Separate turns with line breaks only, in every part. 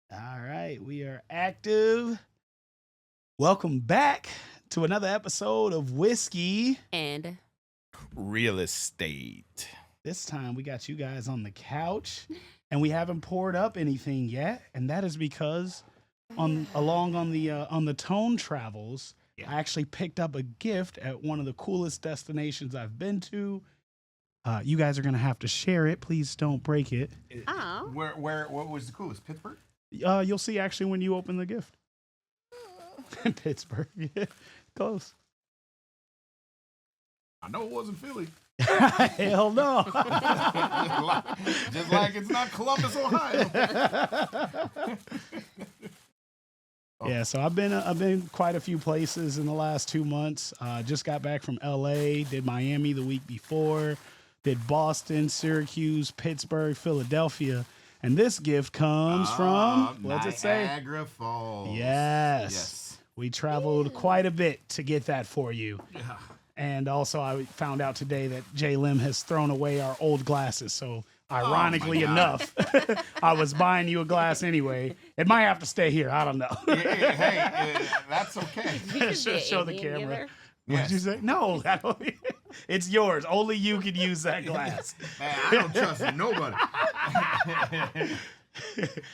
All right, we are active. Welcome back to another episode of Whiskey.
And
Real estate.
This time we got you guys on the couch and we haven't poured up anything yet, and that is because on the Tone Travels, I actually picked up a gift at one of the coolest destinations I've been to. You guys are going to have to share it. Please don't break it.
oh,
What was the coolest? Pittsburgh?
You'll see actually when you open the gift. Pittsburgh. Yeah, close.
I know it wasn't Philly.
Hell no.
Just like it's not Columbus, Ohio.
Yeah, so I've been quite a few places in the last 2 months. Just got back from LA, did Miami the week before, did Boston, Syracuse, Pittsburgh, Philadelphia. And this gift comes from, what's it say?
Niagara Falls.
Yes. We traveled quite a bit to get that for you.
Yeah.
And also I found out today that Jay Lim has thrown away our old glasses. So ironically enough, I was buying you a glass anyway. It might have to stay here. I don't know.
Hey, that's okay.
Show the camera.
Giver.
What did you say? No, I don't, it's yours. Only you can use that glass.
Man, I don't trust nobody.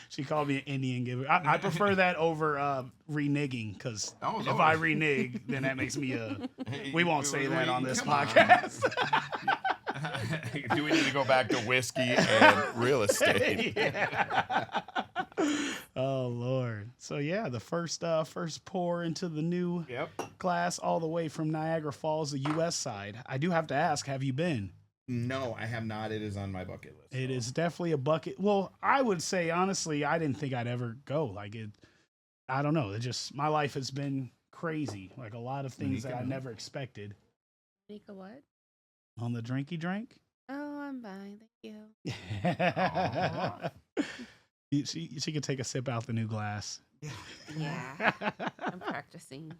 She called me an Indian giver. I prefer that over reneging, because if I renege, then that makes me we won't say that on this podcast.
Do we need to go back to whiskey and real estate?
Yeah. Oh Lord. So yeah, the first pour into the new glass all the way from Niagara Falls, the US side. I do have to ask, have you been?
No, I have not. It is on my bucket list.
It is definitely a bucket. Well, I would say honestly, I didn't think I'd ever go. Like it, I don't know. It just, my life has been crazy. Like a lot of things that I never expected.
Make a what?
On the drinky drink.
Oh, I'm fine. Thank you.
She could take a sip out the new glass.
Yeah, I'm practicing.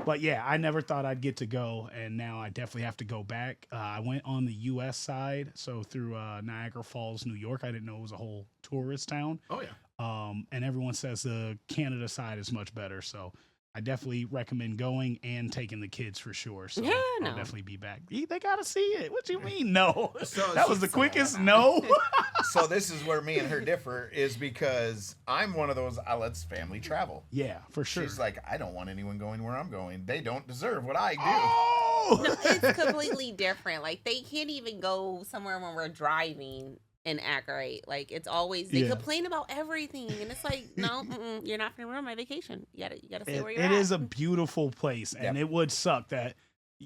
But yeah, I never thought I'd get to go, and now I definitely have to go back. I went on the U.S. side, so through Niagara Falls, New York. I didn't know it was a whole tourist town.
Oh, yeah.
And everyone says the Canada side is much better, so I definitely recommend going and taking the kids for sure. So
Yeah,
I'll
no.
definitely be back. They gotta see it. What you mean, no?
So-
that was the quickest no.
So this is where me and her differ, is because I'm one of those, let's family travel.
Yeah, for sure.
She's like, I don't want anyone going where I'm going. They don't deserve what I do.
Oh!
No, it's completely different. Like they can't even go somewhere when we're driving and act right. Like it's always they complain about everything, and it's like, no, you're not gonna ruin my vacation. You gotta stay where you're at.
It is a beautiful place, and it would suck that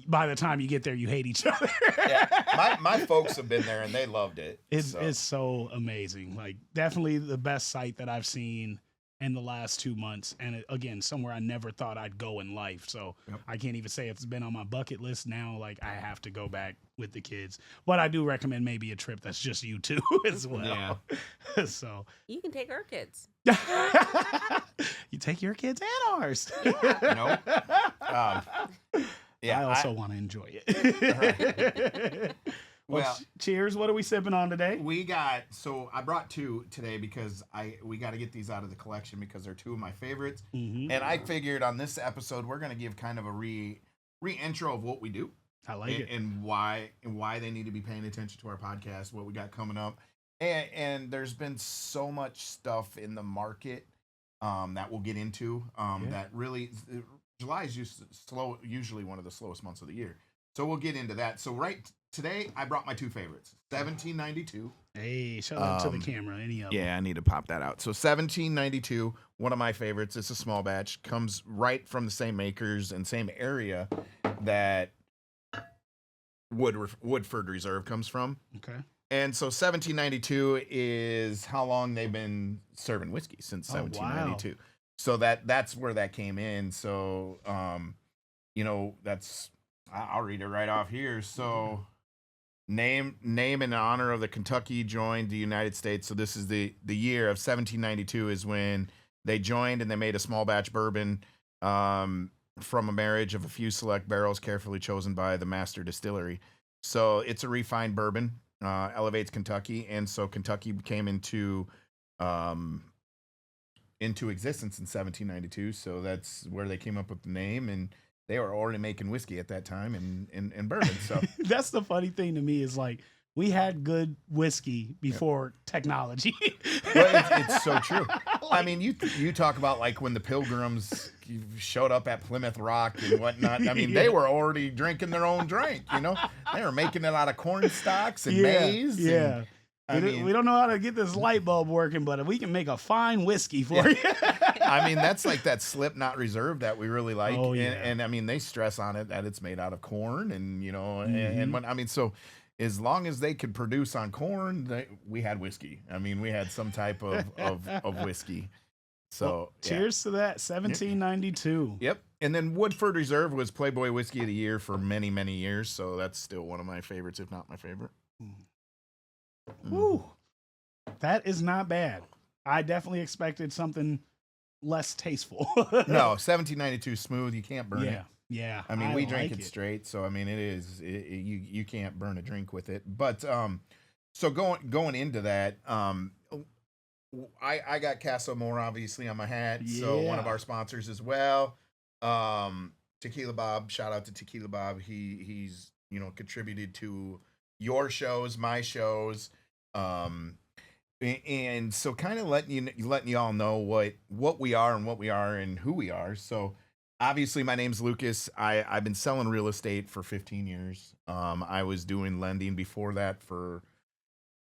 by the time you get there, you hate each other.
Yeah, my folks have been there and they loved it.
It's so amazing. Like definitely the best site that I've seen in the last 2 months, and again, somewhere I never thought I'd go in life. So I can't even say it's been on my bucket list now. Like I have to go back with the kids, but I do recommend maybe a trip that's just you two as well. Yeah. So
You can take our kids.
you take your kids and ours.
Nope.
I also want to enjoy it. Well, cheers. What are we sipping on today?
I brought two today because we got to get these out of the collection because they're two of my favorites.
Mm-hmm.
And I figured on this episode, we're going to give kind of a re-intro of what we do.
I like it.
And why they need to be paying attention to our podcast, what we got coming up. And there's been so much stuff in the market that we'll get into that really, July is usually one of the slowest months of the year. So we'll get into that. So today, I brought my two favorites. 1792.
Hey, shout out to the camera. Any of them.
Yeah, I need to pop that out. So 1792, one of my favorites. It's a small batch. Comes right from the same makers and same area that Woodford Reserve comes from.
Okay.
And so 1792 is how long they've been serving whiskey, since 1792.
Wow.
So that's where that came in. So, I'll read it right off here. So name in honor of the Kentucky joined the United States. So this is the year of 1792 is when they joined, and they made a small batch bourbon from a marriage of a few select barrels carefully chosen by the master distillery. So it's a refined bourbon, elevates Kentucky. And so Kentucky came into into existence in 1792. So that's where they came up with the name, and they were already making whiskey at that time in bourbon. So
that's the funny thing to me is like we had good whiskey before technology.
Well, it's so true. I mean, you talk about like when the Pilgrims showed up at Plymouth Rock and whatnot. I mean, they were already drinking their own drink. You know, they were making it out of corn stalks and maize.
Yeah.
And,
we don't know how to get this light bulb working, but we can make a fine whiskey for you.
I mean, that's like that Slipknot Reserve that we really like.
Oh, yeah.
And I mean, they stress on it that it's made out of corn, and you know, and when, I mean, so as long as they could produce on corn, we had whiskey. I mean, we had some type of whiskey. So
well, cheers to that. 1792.
Yep. And then Woodford Reserve was Playboy Whiskey of the Year for many, many years. So that's still one of my favorites, if not my favorite.
Woo. That is not bad. I definitely expected something less tasteful.
No, 1792 smooth. You can't burn it.
Yeah.
I mean, we drank it straight, so I mean, you can't burn a drink with it. But so going into that, I got Casa Amor obviously on my hat, so one of our sponsors as well. Tequila Bob, shout out to Tequila Bob. He's contributed to your shows, my shows, and so kind of letting y'all know what we are and who we are. So obviously my name's Lucas. I've been selling real estate for 15 years. I was doing lending before that for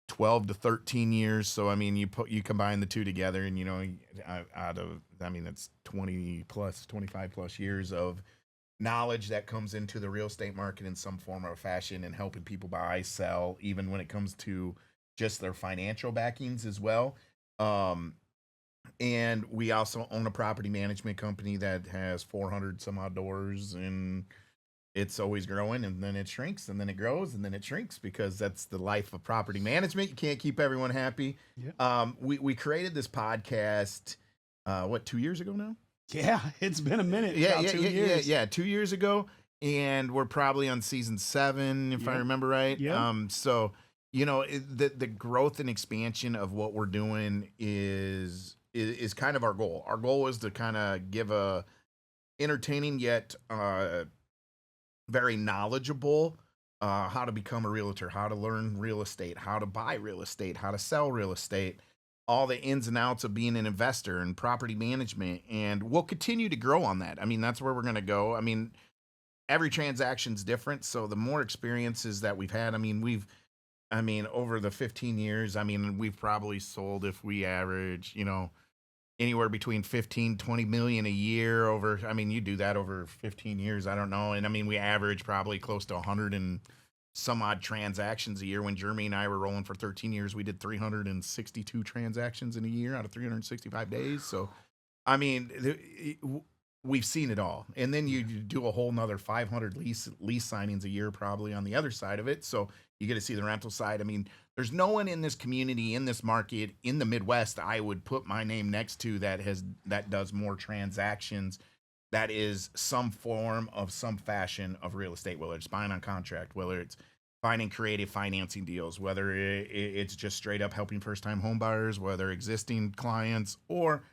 12 to 13 years. So I mean, you combine the two together, and that's 25 plus years of knowledge that comes into the real estate market in some form or fashion, and helping people buy, sell, even when it comes to just their financial backings as well. And we also own a property management company that has 400 some odd doors, and it's always growing, and then it shrinks, and then it grows, and then it shrinks, because that's the life of property management. You can't keep everyone happy. Yeah. We created this podcast, 2 years ago now?
Yeah, it's been a minute.
Yeah, 2 years. Yeah, 2 years ago, and we're probably on season 7, if I remember right.
Yeah.
So the growth and expansion of what we're doing is kind of our goal. Our goal is to kind of give a entertaining yet very knowledgeable how to become a realtor, how to learn real estate, how to buy real estate, how to sell real estate, all the ins and outs of being an investor and property management. And we'll continue to grow on that. I mean, that's where we're going to go. I mean, every transaction's different. So the more experiences that we've had, over the 15 years, we've probably sold, if we average, anywhere between 15, 20 million a year over, you do that over 15 years, I don't know. And we average probably close to 100 and some odd transactions a year. When Jeremy and I were rolling for 13 years, we did 362 transactions in a year out of 365 days. So, we've seen it all. And then you do a whole nother 500 lease signings a year, probably on the other side of it. So you get to see the rental side. There's no one in this community, in this market, in the Midwest, I would put my name next to that does more transactions. That is some form of some fashion of real estate, whether it's buying on contract, whether it's finding creative financing deals, whether it's just straight up helping first-time home buyers, whether existing clients, or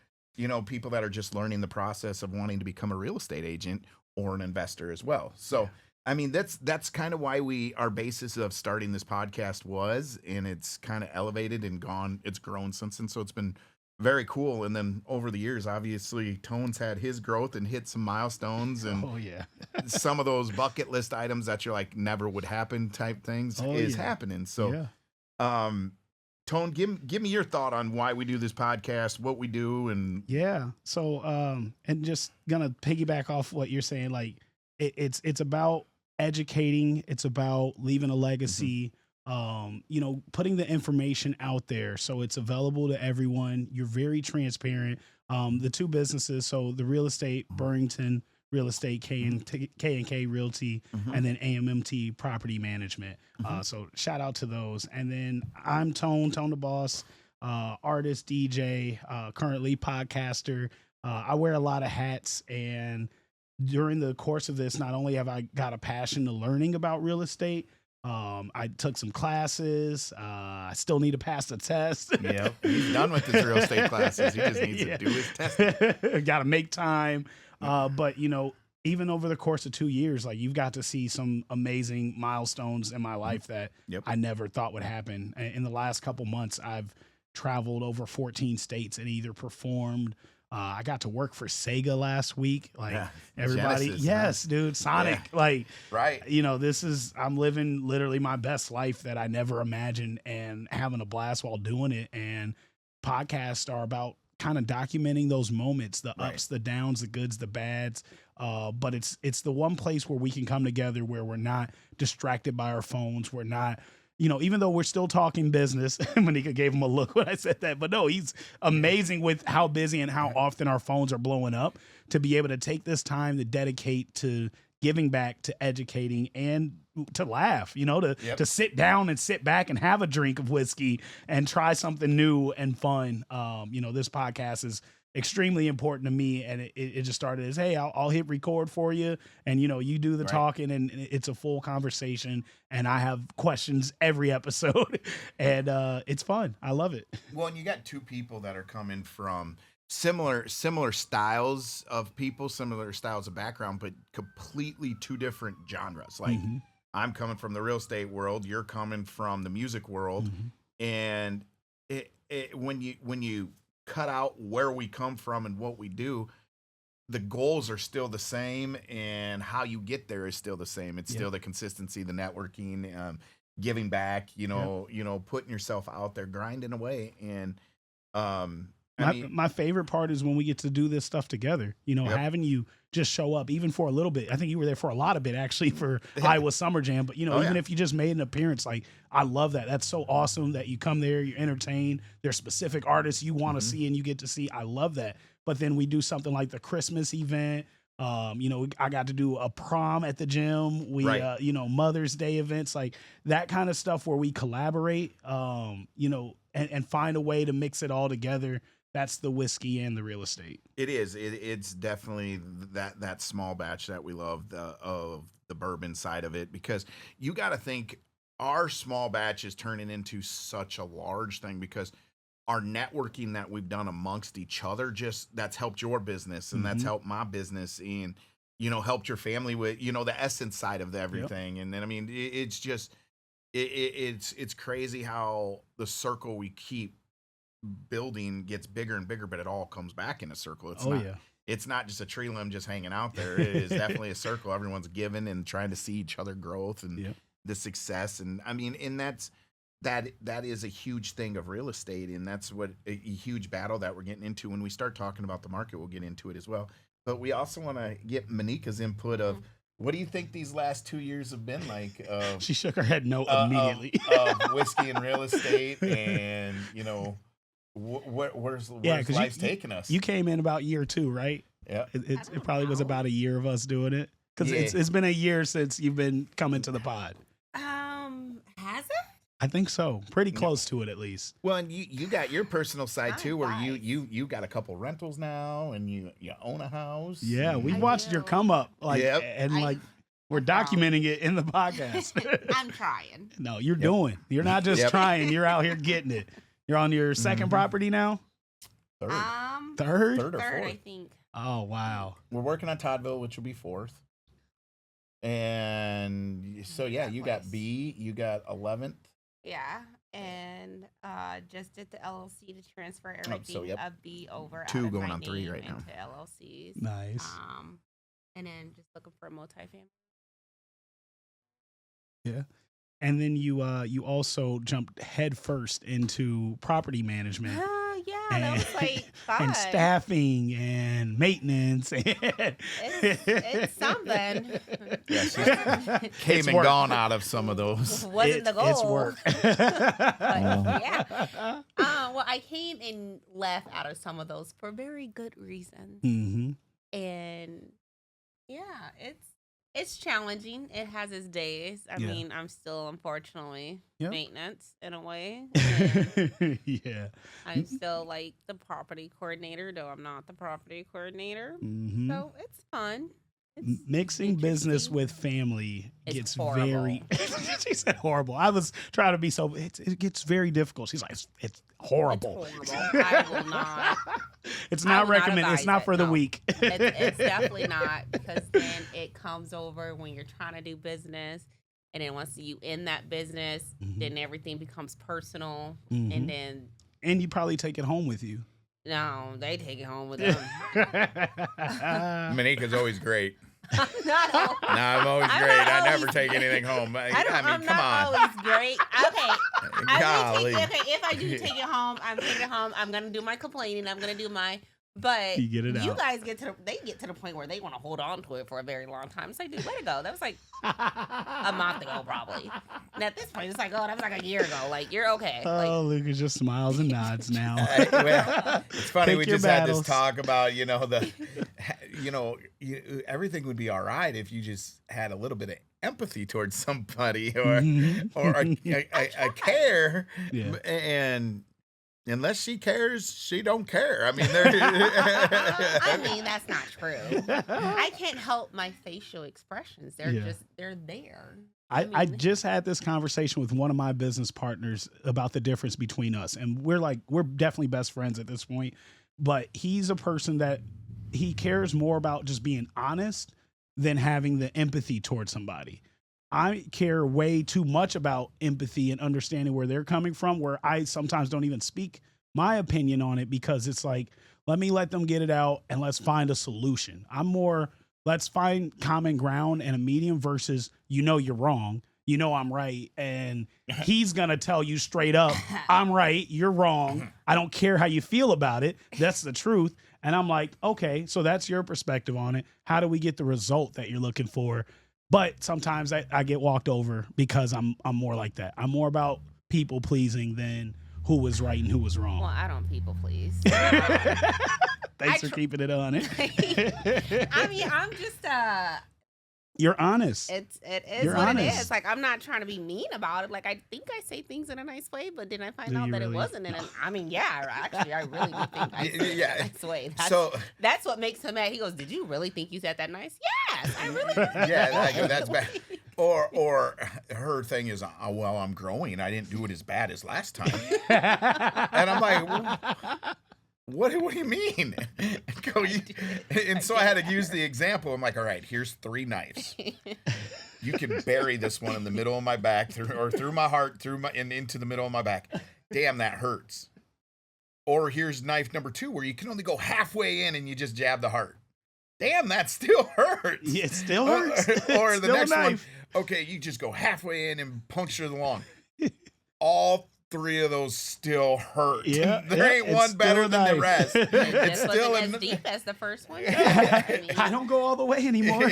people that are just learning the process of wanting to become a real estate agent or an investor as well. So, that's kind of why our basis of starting this podcast was, and it's kind of elevated and it's grown since then. So it's been very cool. And then over the years, obviously, Tone's had his growth and hit some milestones, and some of those bucket list items that you're like never would happen type things happening. So, Tone, give me your thought on why we do this podcast, what we do, and
So, and just gonna piggyback off what you're saying, like it's about educating, it's about leaving a legacy. Putting the information out there so it's available to everyone. You're very transparent. The two businesses, so the real estate, Burrington Real Estate, K&K Realty, and then AMMT Property Management. So shout out to those. And then I'm Tone the Boss, artist, DJ, currently podcaster. I wear a lot of hats, and during the course of this, not only have I got a passion to learning about real estate, I took some classes. I still need to pass the test.
Yep. He's done with his real estate classes. He just needs to do his testing.
Got to make time. But, you know, even over the course of 2 years, like you've got to see some amazing milestones in my life that I never thought would happen. In the last couple months, I've traveled over 14 states and either performed. I got to work for Sega last week. Like everybody,
Genesis,
yes, dude, Sonic. Like,
right.
You know, I'm living literally my best life that I never imagined and having a blast while doing it. And podcasts are about kind of documenting those moments, the ups, the downs, the goods, the bads. But it's the one place where we can come together where we're not distracted by our phones. We're not, you know, even though we're still talking business, Monica gave him a look when I said that, but no, he's amazing with how busy and how often our phones are blowing up to be able to take this time to dedicate to giving back, to educating, and to laugh, you know, to sit down and sit back and have a drink of whiskey and try something new and fun. You know, this podcast is extremely important to me, and it just started as, hey, I'll hit record for you, and you know, you do the talking, and it's a full conversation, and I have questions every episode, and it's fun. I love it.
Well, and you got two people that are coming from similar styles of people, similar styles of background, but completely two different genres. Like I'm coming from the real estate world, you're coming from the music world, and when you cut out where we come from and what we do, the goals are still the same, and how you get there is still the same. It's still the consistency, the networking, giving back, you know, putting yourself out there, grinding away. And
my favorite part is when we get to do this stuff together, you know, having you just show up even for a little bit. I think you were there for a lot of it actually for Iowa Summer Jam, but you know, even if you just made an appearance, like I love that. That's so awesome that you come there, you're entertained. There's specific artists you want to see and you get to see. I love that. But then we do something like the Christmas event. You know, I got to do a prom at the gym. We, you know, Mother's Day events, like that kind of stuff where we collaborate, you know, and find a way to mix it all together. That's the whiskey and the real estate. It is.
It's definitely that small batch that we love, of the bourbon side of it, because you got to think our small batch is turning into such a large thing because our networking that we've done amongst each other, just that's helped your business and that's helped my business, and you know, helped your family with, you know, the essence side of everything. And then I mean, it's just it's crazy how the circle we keep building gets bigger and bigger, but it all comes back in a circle. It's not just a tree limb just hanging out there. It is definitely a circle. Everyone's giving and trying to see each other growth and the success. And I mean, and that is a huge thing of real estate, and that's what a huge battle that we're getting into. When we start talking about the market, we'll get into it as well. But we also want to get Monica's input of, what do you think these last 2 years have been like?
She shook her head no immediately.
Of whiskey and real estate, and you know, where's life's taking us?
You came in about year 2, right?
Yeah,
it probably was about a year of us doing it, because it's been a year since you've been coming to the pod.
Has it?
I think so. Pretty close to it, at least.
Well, and you got your personal side too, where you got a couple rentals now, and you own a house.
Yeah, we watched your come up, like, and like we're documenting it in the podcast.
I'm trying.
No, you're doing. You're not just trying. You're out here getting it. You're on your second property now?
Third.
Third
or fourth,
I think.
Oh, wow.
We're working on Toddville, which will be 4th. And so, you got B, you got 11th.
Yeah, and just did the LLC to transfer everything of B over.
2 going on 3 right now.
Into LLCs.
Nice.
And then just looking for a multifamily.
Yeah. And then you also jumped headfirst into property management.
That was like fun.
And staffing and maintenance.
It's something.
Yeah, came and gone out of some of those.
Wasn't the goal.
It's work.
Well, I came and left out of some of those for very good reasons. And it's challenging. It has its days. I mean, I'm still, unfortunately, maintenance in a way. I'm still like the property coordinator, though I'm not the property coordinator. So it's fun.
Mixing business
interesting.
with family
It's
gets
horrible.
very. She said horrible. I was trying to be so. It gets very difficult. She's like, it's horrible.
It's horrible. I will not.
It's
I
not
will not
recommended. It's
advise
not
it,
for the
no.
weak.
It's definitely not, because then it comes over when you're trying to do business, and then once you in that business, then everything becomes personal, and then
And you probably take it home with you.
no, they take it home with them.
Manika's always great.
I'm not al-
No, I'm always
I'm
great.
not
I never
always
take
great.
anything home.
I'm
come
not
on.
always great. Okay.
Golly.
If I do take it home, I'm taking it home. I'm gonna do my complaining. I'm gonna do my. But
You get it
you
out.
guys get to the point where they want to hold on to it for a very long time. It's like, dude, let it go. That was like a month ago, probably. And at this point, it's like, oh, that was like a year ago. Like, you're okay.
Oh, Lucas just smiles and nods now.
Well, it's funny.
Pick
We
your
just had
battles.
this talk about, everything would be all right if you just had a little bit of empathy towards somebody or a care.
Yeah.
And unless she cares, she don't care. I mean,
I mean, that's not true. I can't help my facial expressions. They're there.
I just had this conversation with one of my business partners about the difference between us. And we're definitely best friends at this point. But he's a person that he cares more about just being honest than having the empathy towards somebody. I care way too much about empathy and understanding where they're coming from, where I sometimes don't even speak my opinion on it, because it's like, let them get it out and let's find a solution. I'm more, let's find common ground and a medium versus, you're wrong, I'm right. And he's going to tell you straight up, I'm right, you're wrong. I don't care how you feel about it. That's the truth. And I'm like, okay, so that's your perspective on it. How do we get the result that you're looking for? But sometimes I get walked over because I'm more like that. I'm more about people pleasing than who was right and who was wrong.
Well, I don't people please.
Thanks for keeping it on it.
I mean, I'm just
You're honest.
it is
You're
what
honest.
it is. Like, I'm not trying to be mean about it. Like, I think I say things in a nice way, but then I find
Do
out
you
that
really?
it wasn't. And I mean, yeah, actually, I really do think I said it in a nice way. That's what makes him mad. He goes, "Did you really think you said that nice?" Yes, I really did.
Yeah, that's bad. Or her thing is, well, I'm growing. I didn't do it as bad as last time. And I'm like, what do you mean? And so I had to use the example. I'm like, all right, here's 3 knives. You can bury this one in the middle of my back, through my heart, and into the middle of my back. Damn, that hurts. Or here's knife number 2, where you can only go halfway in and you just jab the heart. Damn, that still hurts.
Yeah, it still hurts.
Or the
Still a
next one,
knife.
okay, you just go halfway in and puncture the lung. All 3 of those still hurt.
Yeah,
There ain't
it's
one
still
better
a
than the
knife.
rest. It's
This
still
wasn't
a
as deep as the first one.
I don't go all the way anymore.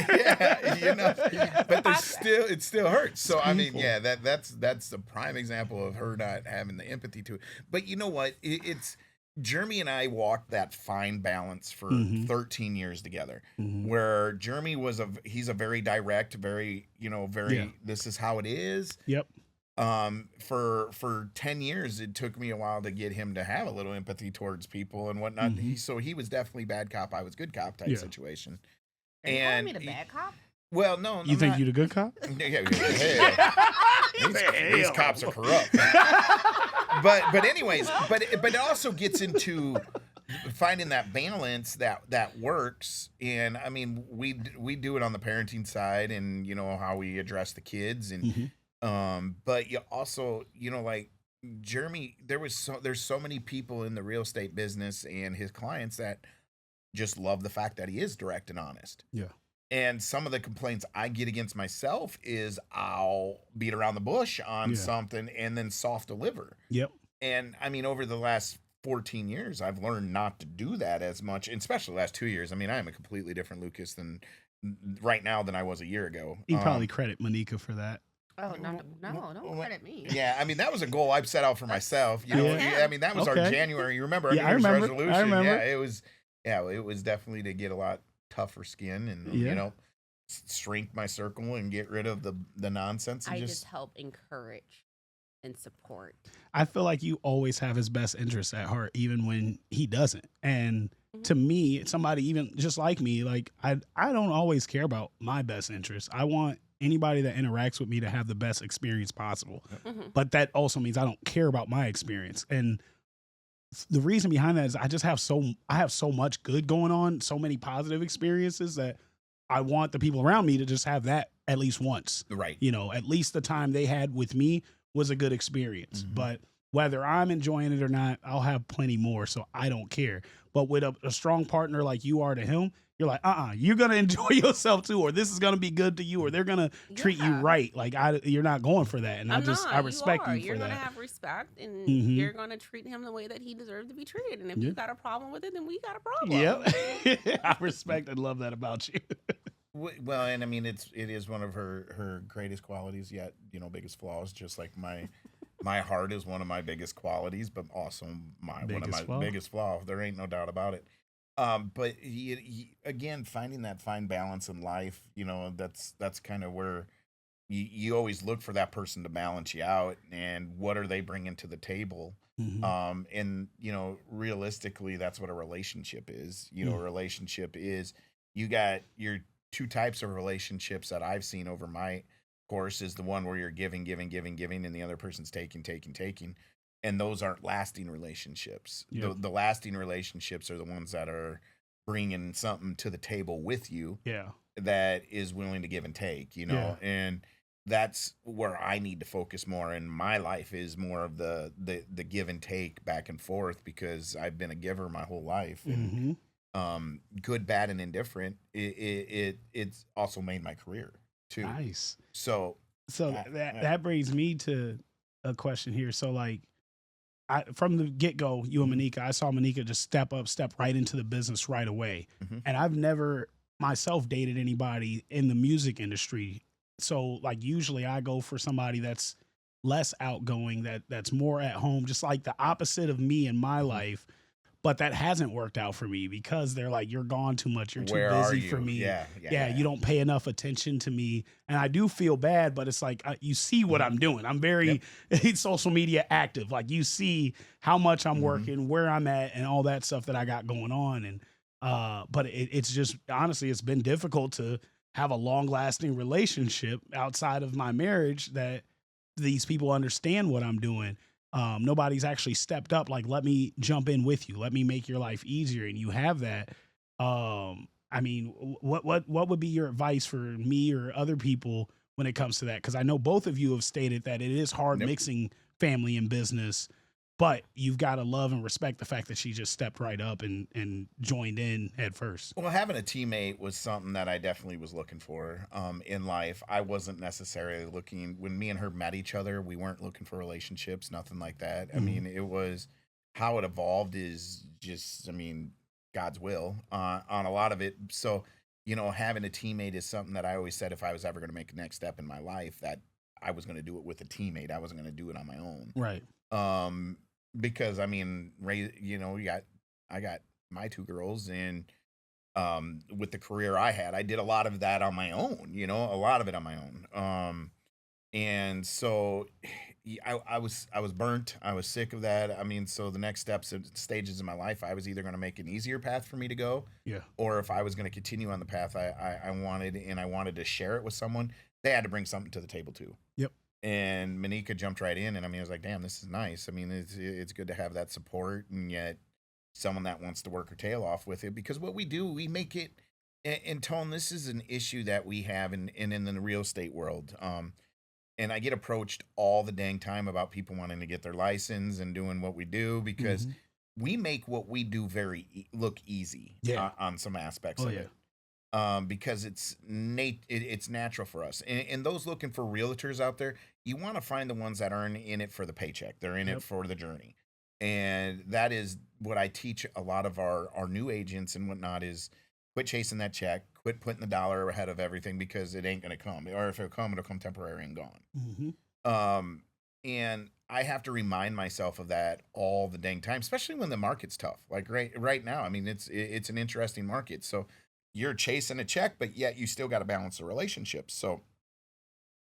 but it still hurts. So I mean,
painful.
yeah, that's a prime example of her not having the empathy to it. But you know what? It's Jeremy and I walked that fine balance for 13 years together, where Jeremy he's a very direct, very, this is how it is.
Yep.
For 10 years, it took me a while to get him to have a little empathy towards people and whatnot. He was definitely bad cop. I was good cop type situation.
Are you calling me the bad cop?
Well, no,
You think you the good cop?
These cops are corrupt. but anyways, but it also gets into finding that balance that works. And I mean, we do it on the parenting side, and how we address the kids, and but you also like Jeremy. There's so many people in the real estate business and his clients that just love the fact that he is direct and honest.
Yeah.
And some of the complaints I get against myself is I'll beat around the bush on something and then soft deliver.
Yep.
And I mean, over the last 14 years, I've learned not to do that as much, and especially the last 2 years. I mean, I am a completely different Lucas right now than I was a year ago.
You probably credit Manika for that.
Oh, no, don't credit me.
Yeah, I mean, that was a goal I've set out for myself. I mean, that was our January. You remember our
Yeah,
New Year's
I remember.
resolution?
I remember.
It was definitely to get a lot tougher skin and shrink my circle and get rid of the nonsense. And
I just help encourage and support.
I feel like you always have his best interests at heart, even when he doesn't. And to me, somebody even just like me, like I don't always care about my best interest. I want anybody that interacts with me to have the best experience possible.
Mm-hmm.
But that also means I don't care about my experience. And the reason behind that is I have so much good going on, so many positive experiences that I want the people around me to just have that at least once.
Right.
You know, at least the time they had with me was a good experience.
Mm-hmm.
But whether I'm enjoying it or not, I'll have plenty more. So I don't care. But with a strong partner like you are to him, you're like, you're going to enjoy yourself too, or this is going to be good to you, or they're going to treat you right. Like you're not going for that. And I respect you for
You're
that.
going to have respect, and
Mhm.
you're going to treat him the way that he deserves to be treated. And if you got a problem with it, then we got a problem.
Yep. I respect and love that about you.
Well, and I mean, it is one of her greatest qualities, yet, you know, biggest flaws, just like my heart is one of my biggest qualities, but also one of my biggest flaw. There ain't no doubt about it. But he, again, finding that fine balance in life, you know, that's kind of where you always look for that person to balance you out, and what are they bringing to the table?
Mm-hmm.
And, you know, realistically, that's what a relationship is. You know, a relationship is, you got your two types of relationships that I've seen over my course is the one where you're giving, and the other person's taking. And those aren't lasting relationships.
Yep.
The lasting relationships are the ones that are bringing something to the table with you.
Yeah.
That is willing to give and take, you know, and that's where I need to focus more in my life, is more of the give and take back and forth, because I've been a giver my whole life. And, good, bad, and indifferent. It's also made my career too.
Nice.
So
that brings me to a question here. So like, from the get-go, you and Monika, I saw Monika just step right into the business right away.
Mm-hmm.
And I've never myself dated anybody in the music industry. So like, usually I go for somebody that's less outgoing, that's more at home, just like the opposite of me in my life. But that hasn't worked out for me, because they're like, you're gone too much. You're too busy for me. Yeah. You don't pay enough attention to me. And I do feel bad, but it's like, you see what I'm doing. I'm very social media active. Like, you see how much I'm working, where I'm at, and all that stuff that I got going on. And, but it's just, honestly, it's been difficult to have a long lasting relationship outside of my marriage, that these people understand what I'm doing. Nobody's actually stepped up, like, let me jump in with you. Let me make your life easier. And you have that. I mean, what would be your advice for me or other people when it comes to that? Because I know both of you have stated that it is hard mixing family and business, but you've got to love and respect the fact that she just stepped right up and joined in head first.
Well, having a teammate was something that I definitely was looking for in life. I wasn't necessarily looking, when me and her met each other, we weren't looking for relationships, nothing like that. I mean, it was, how it evolved is just, I mean, God's will on a lot of it. So, you know, having a teammate is something that I always said, if I was ever going to make a next step in my life, that I was going to do it with a teammate. I wasn't going to do it on my own.
Right.
Because I mean, you know, I got my two girls, and with the career I had, I did a lot of that on my own, you know, a lot of it on my own. And so I was burnt. I was sick of that. I mean, so the next stages in my life, I was either going to make an easier path for me to go, or if I was going to continue on the path I wanted to share it with someone, they had to bring something to the table too.
Yep.
And Monika jumped right in, and I mean, I was like, damn, this is nice. I mean, it's good to have that support, and yet someone that wants to work her tail off with it, because what we do, we make it, and Tone, this is an issue that we have in the real estate world. And I get approached all the dang time about people wanting to get their license and doing what we do, because we make what we do look easy on some aspects of it. Because it's natural for us. And those looking for realtors out there, you want to find the ones that aren't in it for the paycheck. They're in it for the journey. And that is what I teach a lot of our new agents and whatnot, is quit chasing that check, quit putting the dollar ahead of everything, because it ain't going to come. Or if it'll come temporary and gone. And I have to remind myself of that all the dang time, especially when the market's tough. Like right now, I mean, it's an interesting market. So you're chasing a check, but yet you still got to balance the relationship. So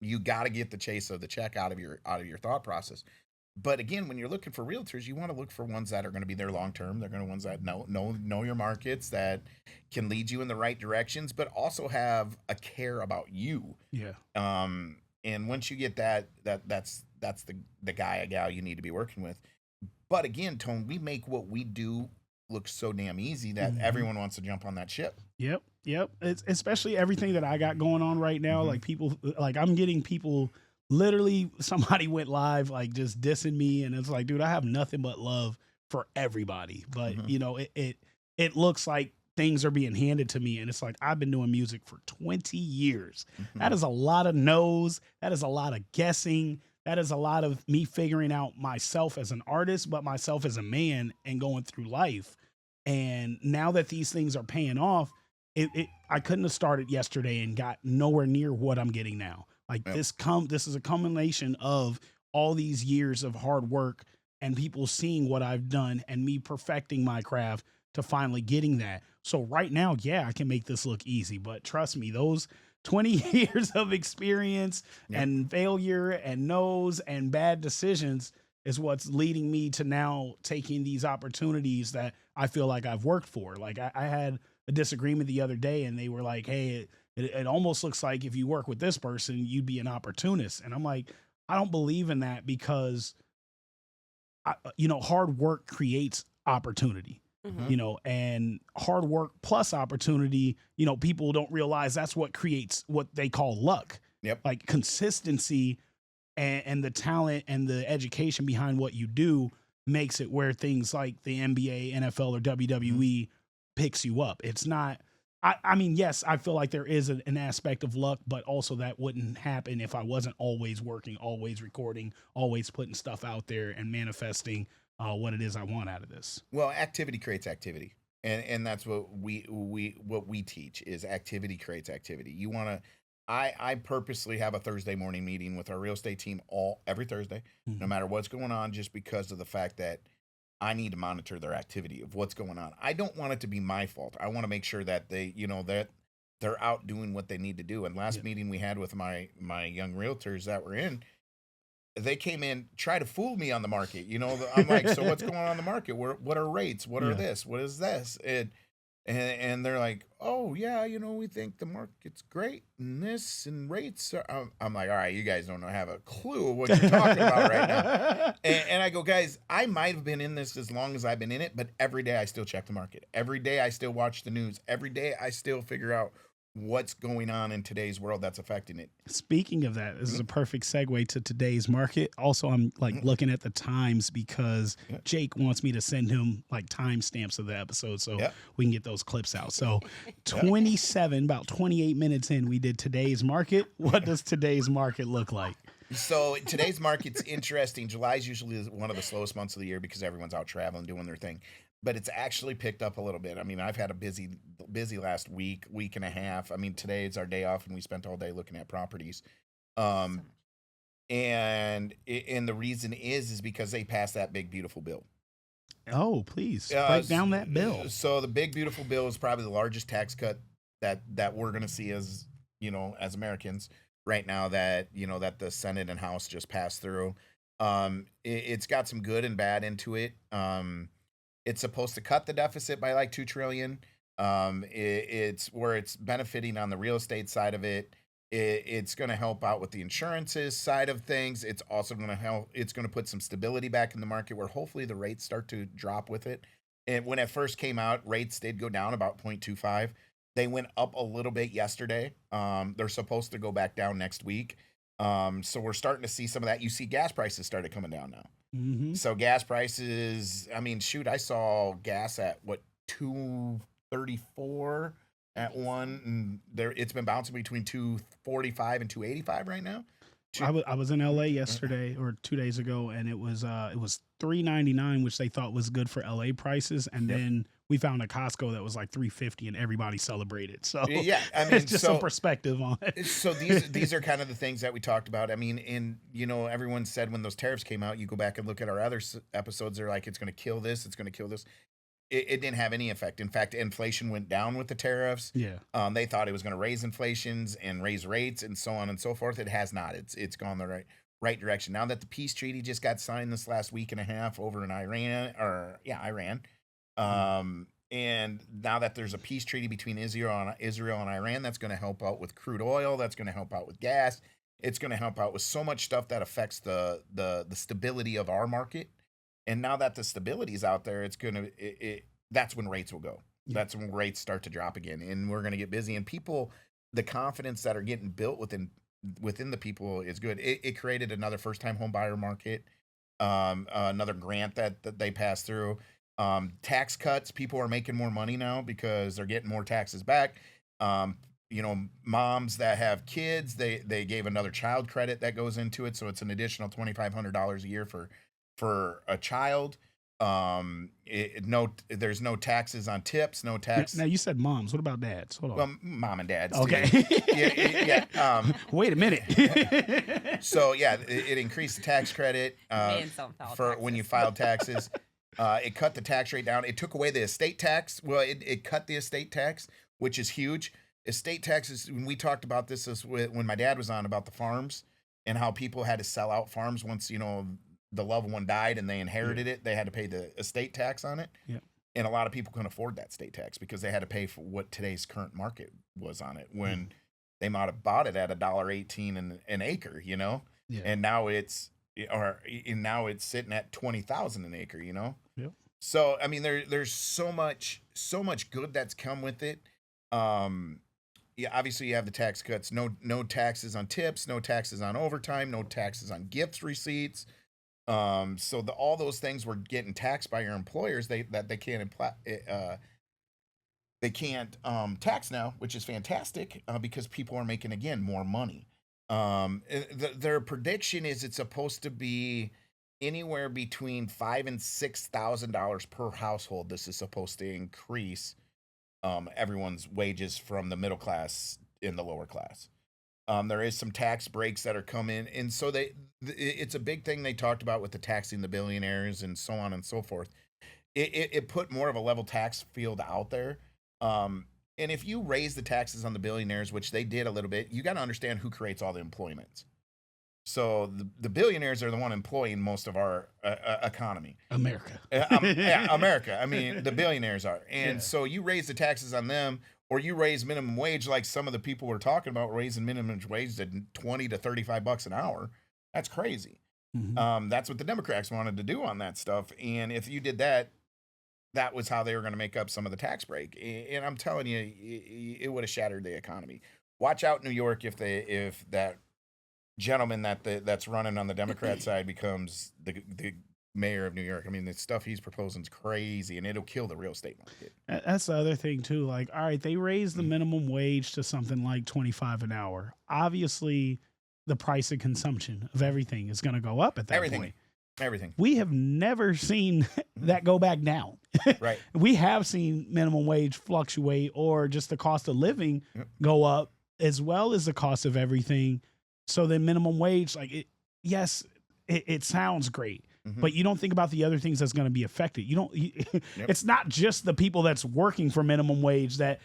you got to get the chase of the check out of your thought process. But again, when you're looking for realtors, you want to look for ones that are going to be there long term. They're going to ones that know your markets, that can lead you in the right directions, but also have a care about you.
Yeah.
And once you get that's the guy or gal you need to be working with. But again, Tone, we make what we do look so damn easy that everyone wants to jump on that ship.
Yep. It's especially everything that I got going on right now. Like people, like I'm getting people. Literally, somebody went live like just dissing me, and it's like, dude, I have nothing but love for everybody. But you know, it looks like things are being handed to me, and it's like I've been doing music for 20 years. That is a lot of no's. That is a lot of guessing. That is a lot of me figuring out myself as an artist, but myself as a man and going through life. And now that these things are paying off, I couldn't have started yesterday and got nowhere near what I'm getting now. Like this is a culmination of all these years of hard work and people seeing what I've done and me perfecting my craft to finally getting that. So right now, yeah, I can make this look easy, but trust me, those 20 years of experience and failure and no's and bad decisions is what's leading me to now taking these opportunities that I feel like I've worked for. Like I had a disagreement the other day and they were like, hey, it almost looks like if you work with this person, you'd be an opportunist. And I'm like, I don't believe in that because, hard work creates opportunity, and hard work plus opportunity, people don't realize that's what creates what they call luck.
Yep.
Like consistency and the talent and the education behind what you do makes it where things like the NBA, NFL, or WWE picks you up. It's not... I mean, yes, I feel like there is an aspect of luck, but also that wouldn't happen if I wasn't always working, always recording, always putting stuff out there and manifesting what it is I want out of this.
Well, activity creates activity. And that's what we teach is activity creates activity. You want to, I purposely have a Thursday morning meeting with our real estate team every Thursday, no matter what's going on, just because of the fact that I need to monitor their activity of what's going on. I don't want it to be my fault. I want to make sure that they, that they're out doing what they need to do. And last meeting we had with my young realtors that were in, they came in, try to fool me on the market. I'm like, so what's going on in the market? What are rates? What are this? What is this? And they're like, oh yeah, we think the market's great and this and rates are, I'm like, all right, you guys don't have a clue what you're talking about right now. And I go, guys, I might have been in this as long as I've been in it, but every day I still check the market. Every day I still watch the news. Every day I still figure out what's going on in today's world that's affecting it.
Speaking of that, this is a perfect segue to today's market. Also, I'm looking at the times because Jake wants me to send him timestamps of the episode so we can get those clips out. So 27, about 28 minutes in, we did today's market. What does today's market look like?
So today's market's interesting. July is usually one of the slowest months of the year because everyone's out traveling, doing their thing. But it's actually picked up a little bit. I mean, I've had a busy last week and a half. I mean, today is our day off, and we spent all day looking at properties. And the reason is because they passed that big, beautiful bill.
Oh, please break down that bill.
So the big, beautiful bill is probably the largest tax cut that we're going to see as Americans right now that the Senate and House just passed through. It's got some good and bad into it. It's supposed to cut the deficit by $2 trillion. It's where it's benefiting on the real estate side of it. It's going to help out with the insurances side of things. It's also going to help. It's going to put some stability back in the market where hopefully the rates start to drop with it. And when it first came out, rates did go down about 0.25. They went up a little bit yesterday. They're supposed to go back down next week. So we're starting to see some of that. You see gas prices started coming down now. So gas prices, I mean, shoot, I saw gas at $2.34 at one, and it's been bouncing between $2.45 and $2.85 right now.
I was in LA yesterday or 2 days ago, and it was $3.99, which they thought was good for LA prices, and then we found a Costco that was $3.50, and everybody celebrated. So
yeah, I mean,
it's just some perspective on it.
So these are kind of the things that we talked about. I mean, everyone said when those tariffs came out, you go back and look at our other episodes, they're like, it's going to kill this, it's going to kill this. It didn't have any effect. In fact, inflation went down with the tariffs.
Yeah.
They thought it was going to raise inflations and raise rates and so on and so forth. It has not. It's gone the right direction. Now that the peace treaty just got signed this last week and a half over in Iran, and now that there's a peace treaty between Israel and Iran, that's going to help out with crude oil. That's going to help out with gas. It's going to help out with so much stuff that affects the stability of our market. And now that the stability is out there, that's when rates will go. Yeah. That's when rates start to drop again, and we're going to get busy. And people, the confidence that are getting built within the people is good. It created another first-time home buyer market, another grant that they passed through. Tax cuts. People are making more money now because they're getting more taxes back. Moms that have kids, they gave another child credit that goes into it, so it's an additional $2,500 a year for a child. There's no taxes on tips, no tax.
Now you said moms. What about dads? Hold on.
Well, mom and dads.
Okay.
Yeah.
Wait a minute.
So yeah, it increased the tax credit for when you filed taxes. It cut the tax rate down. It took away the estate tax. Well, it cut the estate tax, which is huge. Estate taxes. When we talked about this when my dad was on about the farms and how people had to sell out farms once the loved one died and they inherited it, they had to pay the estate tax on it.
Yeah.
And a lot of people couldn't afford that estate tax because they had to pay for what today's current market was on it when they might have bought it at $1.18 an acre, Yeah. And now it's sitting at $20,000 an acre,
Yep.
So I mean there's so much good that's come with it. Obviously you have the tax cuts, no taxes on tips, no taxes on overtime, no taxes on gifts receipts. So all those things were getting taxed by your employers. They can't tax now, which is fantastic because people are making again more money. Their prediction is it's supposed to be anywhere between $5,000 and $6,000 per household. This is supposed to increase everyone's wages from the middle class in the lower class. There is some tax breaks that are coming, and so it's a big thing they talked about with the taxing the billionaires and so on and so forth. It put more of a level tax field out there. And if you raise the taxes on the billionaires, which they did a little bit, you got to understand who creates all the employment. So the billionaires are the one employing most of our economy.
America.
America. I mean, the billionaires are. And so you raise the taxes on them, or you raise minimum wage like some of the people we're talking about raising minimum wage to $20 to $35 an hour. That's crazy. Mm-hmm. That's what the Democrats wanted to do on that stuff. And if you did that, that was how they were going to make up some of the tax break. And I'm telling you, it would have shattered the economy. Watch out, New York, if that gentleman that's running on the Democrat side becomes the mayor of New York. I mean, the stuff he's proposing is crazy, and it'll kill the real estate market.
That's the other thing too. Like, all right, they raised the minimum wage to something like $25 an hour. Obviously, the price of consumption of everything is going to go up at that point.
Everything.
We have never seen that go back down.
Right.
We have seen minimum wage fluctuate, or just the cost of living go up, as well as the cost of everything. So then minimum wage, it sounds great, but you don't think about the other things that's going to be affected. It's not just the people that's working for minimum wage that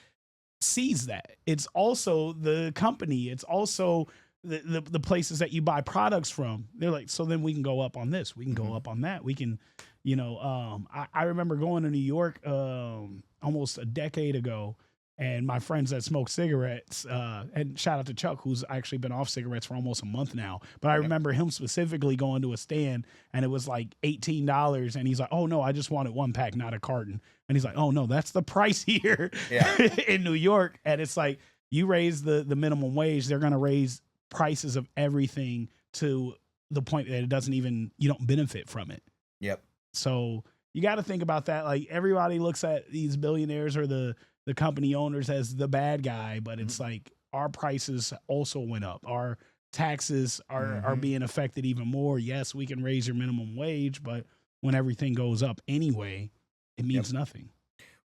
sees that. It's also the company. It's also the places that you buy products from. They're like, so then we can go up on this. We can go up on that. We can, I remember going to New York almost a decade ago, and my friends that smoke cigarettes, and shout out to Chuck, who's actually been off cigarettes for almost a month now. But I remember him specifically going to a stand, and it was like $18, and he's like, "Oh no, I just wanted one pack, not a carton." And he's like, "Oh no, that's the price here in New York." And it's like, you raise the minimum wage, they're gonna raise prices of everything to the point that you don't benefit from it.
Yep.
So you got to think about that. Like, everybody looks at these billionaires or the company owners as the bad guy, but it's like our prices also went up. Our taxes are being affected even more. Yes, we can raise your minimum wage, but when everything goes up anyway, it means nothing.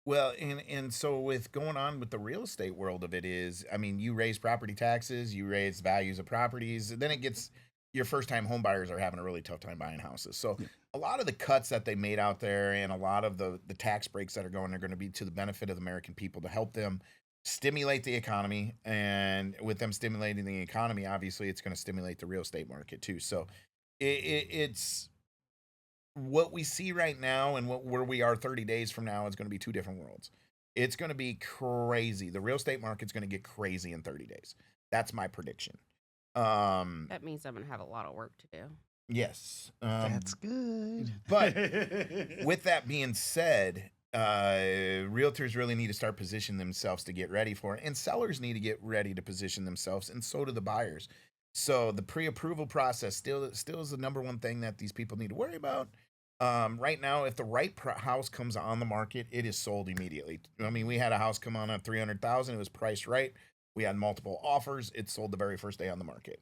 Well, and so with going on with the real estate world of it is, I mean, you raise property taxes, you raise values of properties, then it gets, your first-time home buyers are having a really tough time buying houses. So a lot of the cuts that they made out there and a lot of the tax breaks that are going to be to the benefit of the American people to help them stimulate the economy, and with them stimulating the economy, obviously it's going to stimulate the real estate market too. So it's what we see right now and where we are 30 days from now is going to be two different worlds. It's going to be crazy. The real estate market's going to get crazy in 30 days. That's my prediction.
That means I'm going to have a lot of work to do.
Yes.
That's good.
But with that being said, realtors really need to start positioning themselves to get ready for it, and sellers need to get ready to position themselves, and so do the buyers. So the pre-approval process still is the number one thing that these people need to worry about. Right now, if the right house comes on the market, it is sold immediately. I mean, we had a house come on at $300,000. It was priced right. We had multiple offers. It sold the very first day on the market.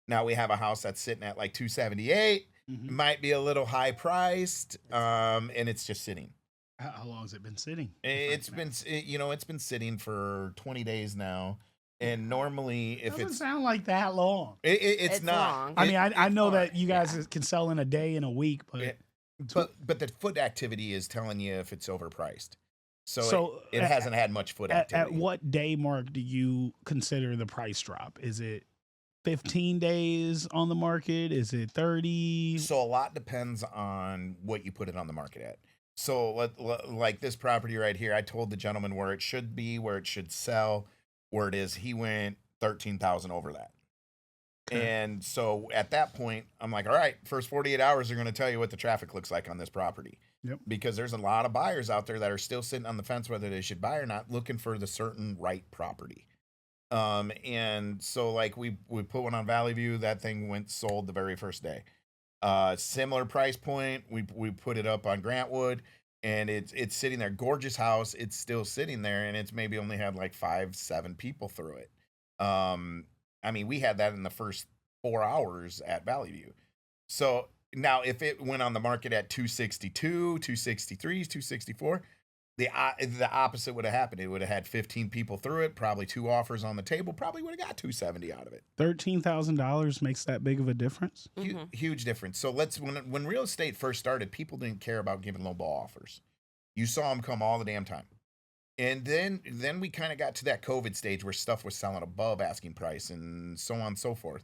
Now we have a house that's sitting at like $278. Mm-hmm. Might be a little high priced, and it's just sitting.
How long has it been sitting?
It's been sitting for 20 days now. And normally, if
it doesn't sound like that long,
it's not.
Long.
I mean, I know that you guys can sell in a day and a week, but
the foot activity is telling you if it's overpriced. So it hasn't had much foot activity.
At what day mark do you consider the price drop? Is it 15 days on the market? Is it 30?
So a lot depends on what you put it on the market at. So like this property right here, I told the gentleman where it should be, where it should sell, where it is. He went 13,000 over that. Okay. And so at that point, I'm like, all right, first 48 hours are going to tell you what the traffic looks like on this property.
Yep.
Because there's a lot of buyers out there that are still sitting on the fence whether they should buy or not, looking for the certain right property. And so like we put one on Valley View, that thing went sold the very first day. Similar price point, we put it up on Grantwood, and it's sitting there, gorgeous house. It's still sitting there, and it's maybe only had like 5-7 people through it. I mean, we had that in the first 4 hours at Valley View. So now if it went on the market at 262, 263, 264, the opposite would have happened. It would have had 15 people through it, probably 2 offers on the table, probably would have got 270 out of it.
$13,000 makes that big of a difference?
Huge difference. So when real estate first started, people didn't care about giving lowball offers. You saw them come all the damn time. And then we kind of got to that COVID stage where stuff was selling above asking price and so on and so forth.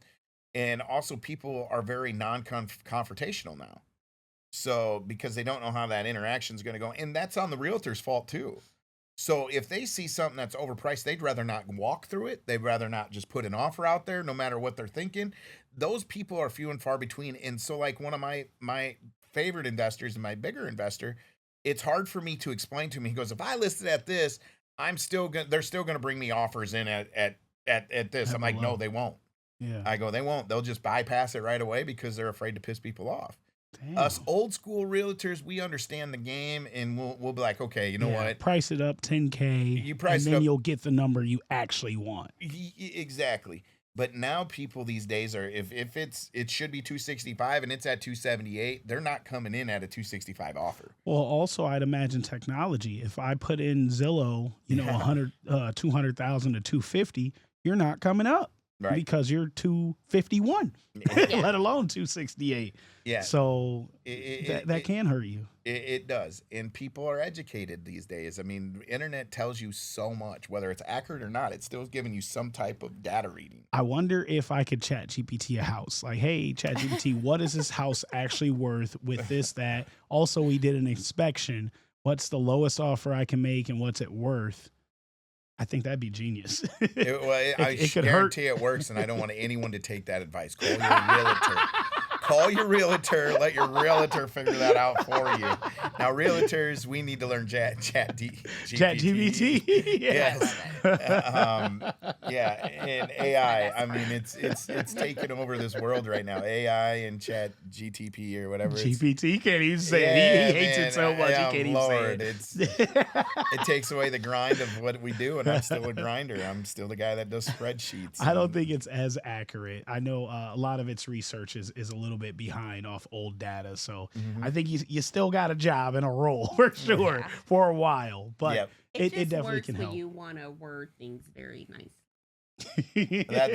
And also people are very non-confrontational now. So because they don't know how that interaction is going to go. And that's on the realtor's fault too. So if they see something that's overpriced, they'd rather not walk through it. They'd rather not just put an offer out there, no matter what they're thinking. Those people are few and far between. And so like one of my favorite investors and my bigger investor, it's hard for me to explain to me. He goes, if I listed at this, they're still going to bring me offers in at this. I'm like, no, they won't.
Yeah.
I go, they won't. They'll just bypass it right away because they're afraid to piss people off.
Damn.
Us old school realtors, we understand the game, and we'll be like, okay, you know what?
Price it up $10K,
you price
and then
it up,
you'll get the number you actually want.
Exactly. But now people these days are, if it should be 265 and it's at 278, they're not coming in at a 265 offer.
Well, also I'd imagine technology. If I put in Zillow, 200,000 to 250, you're not coming up. Right. Because you're 251, let alone 268.
Yeah.
So that can hurt you.
It does. And people are educated these days. I mean, the internet tells you so much, whether it's accurate or not, it's still giving you some type of data reading.
I wonder if I could chat GPT a house. Like, hey, chat GPT, what is this house actually worth with this, that? Also, we did an inspection. What's the lowest offer I can make and what's it worth? I think that'd be genius.
I guarantee it works, and I don't want anyone to take that advice. Call your realtor. Call your realtor. Let your realtor figure that out for you. Now, realtors, we need to learn chat
GPT.
Yes. Yeah, and AI. I mean, it's taking over this world right now. AI and chat GTP or whatever.
GPT can't even say it. He hates it so much.
Yeah,
he can't
Lord,
even say it.
It takes away the grind of what we do, and I'm still a grinder. I'm still the guy that does spreadsheets.
I don't think it's as accurate. I know a lot of its research is a little bit behind off old data. So I think you still got a job and a role for sure for a while. But it definitely can help.
You want to word things very nice.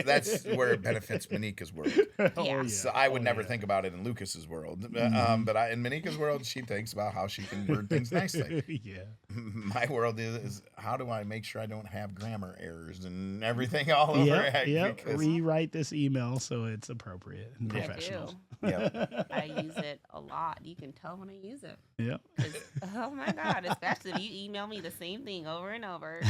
That's where it benefits Manika's world. So I would never think about it in Lucas's world. But in Manika's world, she thinks about how she can word things nicely. my world is how do I make sure I don't have grammar errors and everything all over?
Yep. Rewrite this email so it's appropriate and professional.
I use it a lot. You can tell when I use it.
Yep.
Oh my God, especially if you email me the same thing over and over.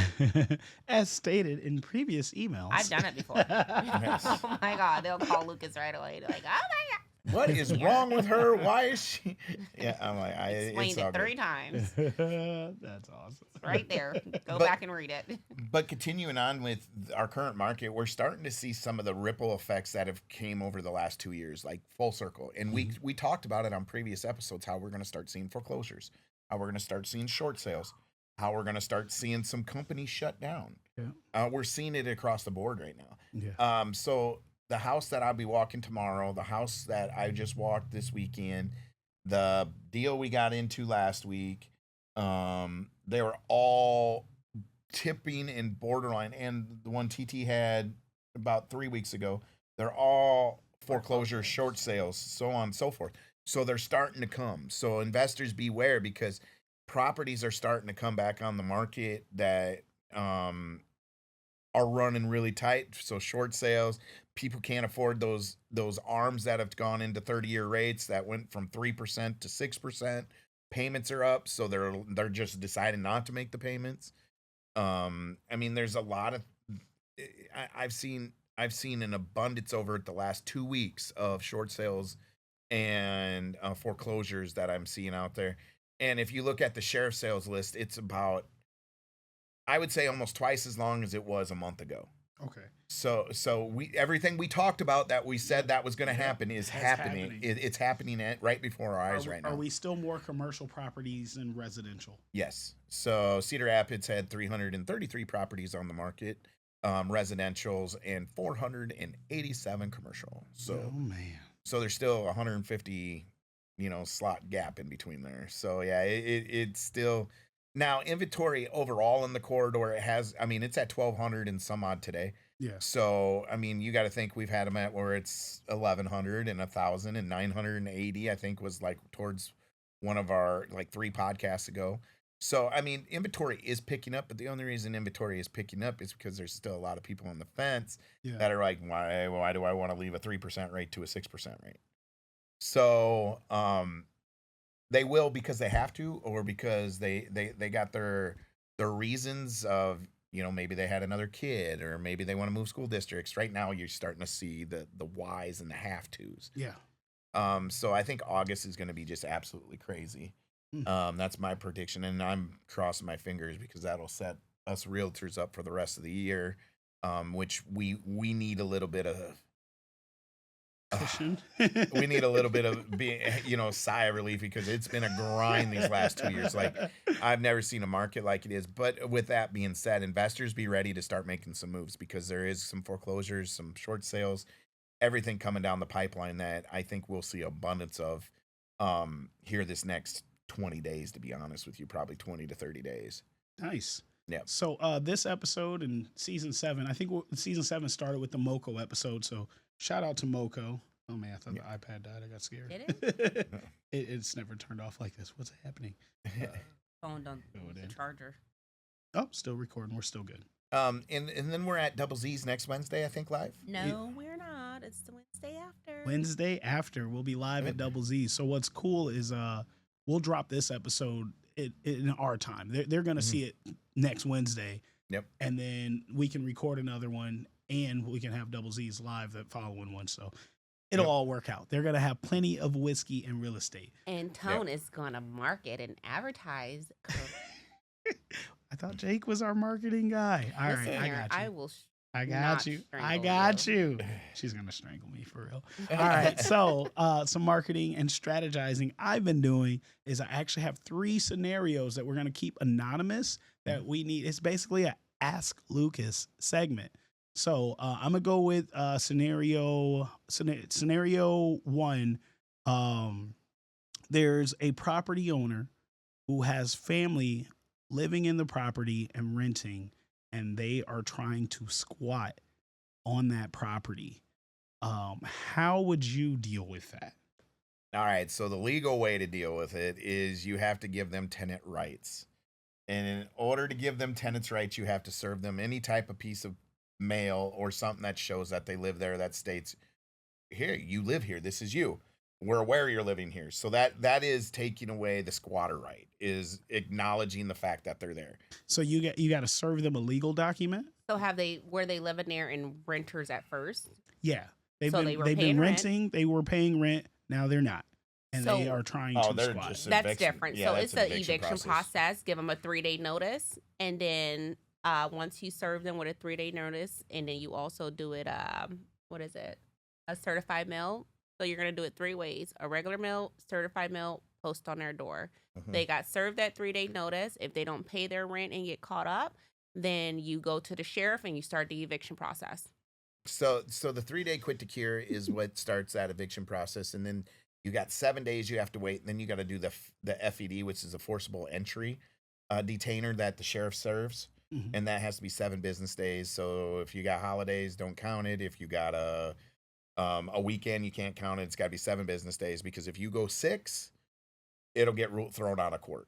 As stated in previous emails.
I've done it before. Oh my God, they'll call Lucas right away. They're like, oh my God.
What is wrong with her? Why is she? Yeah, I'm like, I
explained it 3 times.
That's awesome.
It's right there. Go back and read it.
But continuing on with our current market, we're starting to see some of the ripple effects that have came over the last 2 years, like full circle. And we talked about it on previous episodes, how we're going to start seeing foreclosures, how we're going to start seeing short sales, how we're going to start seeing some companies shut down. Yeah. We're seeing it across the board right now. Yeah. So the house that I'll be walking tomorrow, the house that I just walked this weekend, the deal we got into last week, they were all tipping and borderline. And the one TT had about 3 weeks ago, they're all foreclosure, short sales, so on and so forth. So they're starting to come. So investors beware, because properties are starting to come back on the market that are running really tight. So short sales, people can't afford those arms that have gone into 30-year rates that went from 3% to 6%. Payments are up, so they're just deciding not to make the payments. I mean, there's a lot of I've seen an abundance over the last 2 weeks of short sales and foreclosures that I'm seeing out there. And if you look at the sheriff's sales list, it's about, I would say, almost twice as long as it was a month ago.
Okay.
So everything we talked about that we said that was going to happen is happening. It's happening right before our eyes right now.
Are we still more commercial properties than residential?
Yes. So Cedar Rapids had 333 properties on the market, residentials, and 487 commercial. So,
oh man.
So there's still 150, slot gap in between there. So yeah, it's still. Now, inventory overall in the corridor, it's at 1,200 and some odd today. Yeah. So, you got to think we've had them at where it's 1,100 and 1,000 and 980, I think was like towards one of our 3 podcasts ago. So, inventory is picking up, but the only reason inventory is picking up is because there's still a lot of people on the fence that are like, why do I want to leave a 3% rate to a 6% rate? So, they will because they have to, or because they got their reasons of, maybe they had another kid, or maybe they want to move school districts. Right now, you're starting to see the whys and the have tos. Yeah. So I think August is going to be just absolutely crazy. That's my prediction, and I'm crossing my fingers because that'll set us realtors up for the rest of the year, which we need a little bit of. We need a little bit of sigh of relief, because it's been a grind these last 2 years. Like, I've never seen a market like it is. But with that being said, investors be ready to start making some moves, because there is some foreclosures, some short sales, everything coming down the pipeline that I think we'll see abundance of here this next 20 days, to be honest with you, probably 20 to 30 days.
Nice. Yeah. So this episode in season 7, I think season 7 started with the Moco episode. So shout out to Moco. Oh man, I thought the iPad died. I got scared. It's never turned off like this. What's happening?
Phone don't. The charger.
Oh, still recording. We're still good.
And then we're at Double Z's next Wednesday, I think, live.
No, we're not. It's the Wednesday after.
Wednesday after, we'll be live at Double Z's. So what's cool is we'll drop this episode in our time. They're gonna see it next Wednesday. Yep. And then we can record another one, and we can have Double Z's live that following one. So it'll all work out. They're going to have plenty of whiskey and real estate.
And Tone is going to market and advertise.
I thought Jake was our marketing guy. All right, I got you. I got you. She's going to strangle me for real. All right. So some marketing and strategizing I've been doing is I actually have 3 scenarios that we're going to keep anonymous that we need. It's basically a Ask Lucas segment. So I'm gonna go with scenario 1. There's a property owner who has family living in the property and renting, and they are trying to squat on that property. How would you deal with that?
All right. So the legal way to deal with it is you have to give them tenant rights. And in order to give them tenants' rights, you have to serve them any type of piece of mail or something that shows that they live there, that states, here, you live here. This is you. We're aware you're living here. So that is taking away the squatter right, is acknowledging the fact that they're there.
So you got to serve them a legal document.
So were they living there in renters at first?
Yeah, they've
they
been renting. They were paying rent. Now they're not, and
So-
they are trying
Oh,
to
they're
squat.
just
That's
eviction.
different.
Yeah,
So
that's
it's
an
an eviction process. Give them a 3-day notice, and then once you serve them with a 3-day notice, and then you also do it. What is it? A certified mail. So you're gonna do it 3 ways: a regular mail, certified mail, post on their door.
Mhm.
They got served that 3-day notice. If they don't pay their rent and get caught up, then you go to the sheriff and you start the eviction process.
So the 3-day quit to cure is what starts that eviction process, and then you got 7 days you have to wait, and then you got to do the FED, which is a forcible entry detainer that the sheriff serves,
Mhm.
and that has to be 7 business days. So if you got holidays, don't count it. If you got a weekend, you can't count it. It's got to be 7 business days, because if you go 6, it'll get thrown out of court.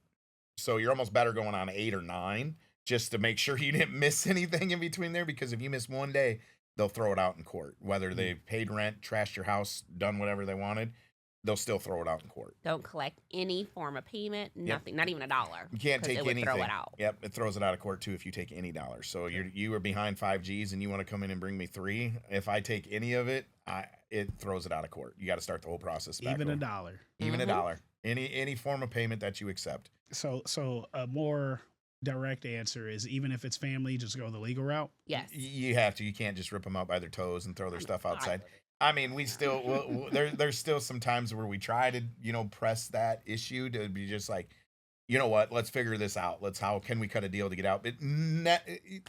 So you're almost better going on 8 or 9 just to make sure you didn't miss anything in between there, because if you miss one day, they'll throw it out in court. Whether they paid rent, trashed your house, done whatever they wanted, they'll still throw it out in court.
Don't collect any form of payment, nothing, not even $1.
You can't
'cause
take
it would
anything.
throw it out.
Yep, it throws it out of court too if you take any dollars. So you were behind 5 G's and you want to come in and bring me 3. If I take any of it, it throws it out of court. You got to start the whole process back
Even
over.
$1.
Even
Mhm.
$1. Any form of payment that you accept.
So a more direct answer is, even if it's family, just go the legal route.
Yes.
You have to. You can't just rip them out by their toes and throw their stuff outside. I mean, we still there's still some times where we try to press that issue to be just like, you know what, let's figure this out. How can we cut a deal to get out? But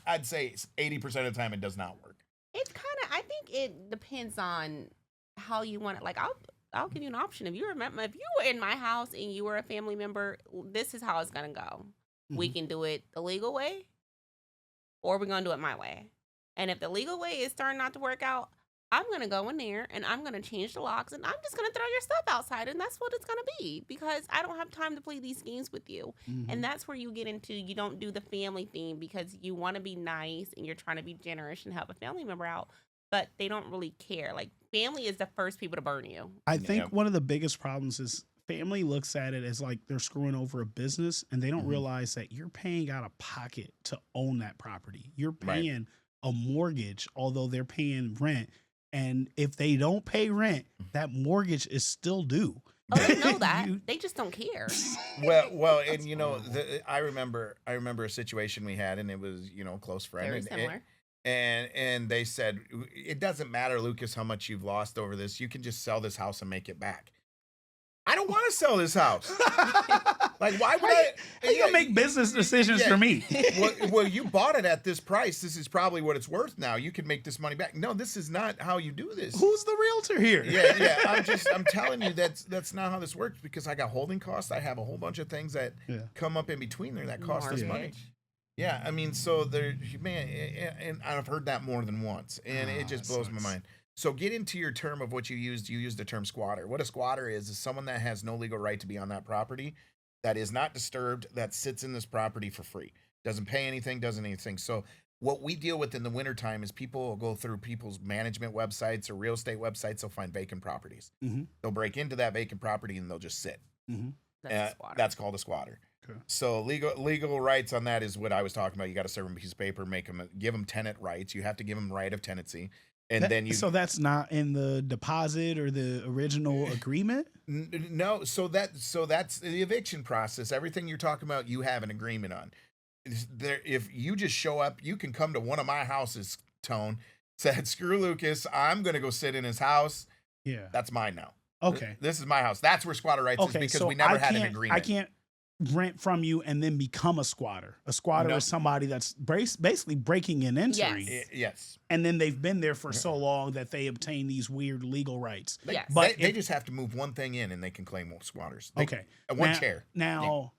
I'd say 80% of the time it does not work.
It's I think it depends on how you want it. Like I'll give you an option. If you were in my house and you were a family member, this is how it's gonna go. We
Mhm.
can do it the legal way, or we're gonna do it my way. And if the legal way is starting not to work out, I'm gonna go in there and I'm gonna change the locks and I'm just gonna throw your stuff outside, and that's what it's gonna be, because I don't have time to play these games with you.
Mhm.
And that's where you get into, you don't do the family thing because you want to be nice and you're trying to be generous and help a family member out, but they don't really care. Like, family is the first people to burn you.
I think
Yeah.
one of the biggest problems is family looks at it as like they're screwing over a business, and they don't
Mhm.
realize that you're paying out of pocket to own that property. You're
Right.
paying a mortgage, although they're paying rent. And if they don't pay rent, that mortgage is still due.
Oh, they know that.
You-
They just don't care.
Well, and
That's horrible.
I remember a situation we had, and it was a close friend,
Very
and,
similar.
and they said, it doesn't matter, Lucas, how much you've lost over this. You can just sell this house and make it back. I don't want to sell this house. Like, why would I?
How you gonna make business decisions
Yeah.
for me?
Well, you bought it at this price. This is probably what it's worth now. You can make this money back. No, this is not how you do this.
Who's the realtor here?
Yeah. I'm telling you that's not how this works, because I got holding costs. I have a whole bunch of things that
Yeah.
come up in between there that cost us money.
Mortgage.
Yeah, I mean, so there, man, and I've heard that more than once, and it just
that
blows my
sucks.
mind. So get into your term of what you used. You used the term squatter. What a squatter is someone that has no legal right to be on that property, that is not disturbed, that sits in this property for free, doesn't pay anything, doesn't anything. So what we deal with in the wintertime is people will go through people's management websites or real estate websites. They'll find vacant properties.
Mhm.
They'll break into that vacant property and they'll just sit.
Mhm.
That's a squatter.
That's called a squatter.
Okay.
So legal rights on that is what I was talking about. You got to serve them a piece of paper, give them tenant rights. You have to give them right of tenancy, and then you.
So that's not in the deposit or the original agreement.
No, so that's the eviction process. Everything you're talking about, you have an agreement on. If you just show up, you can come to one of my houses. Tone said, "Screw Lucas, I'm gonna go sit in his house.
Yeah.
That's mine now.
Okay.
This is my house. That's where squatter rights is, because we never had an agreement.
I can't rent from you and then become a squatter. A squatter
No.
is somebody that's basically breaking and entering,
Yes.
and then they've been there for so long that they obtain these weird legal rights.
Yes.
But
They
if-
just have to move one thing in and they can claim squatters.
Okay.
One
now,
chair.
Now,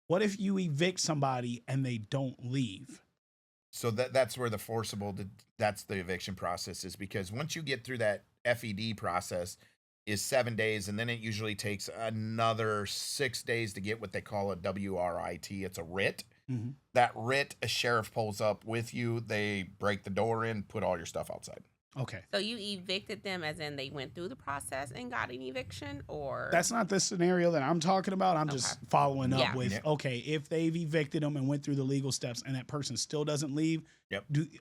what if you evict somebody and they don't leave?
So that's where that's the eviction process is, because once you get through that FED process is 7 days, and then it usually takes another 6 days to get what they call a WRIT. It's a writ.
Mm-hmm.
That writ, a sheriff pulls up with you. They break the door in, put all your stuff outside.
Okay.
So you evicted them as in they went through the process and got an eviction, or?
That's not the scenario that I'm talking about. I'm just following up with, okay, if they've evicted them and went through the legal steps and that person still doesn't leave,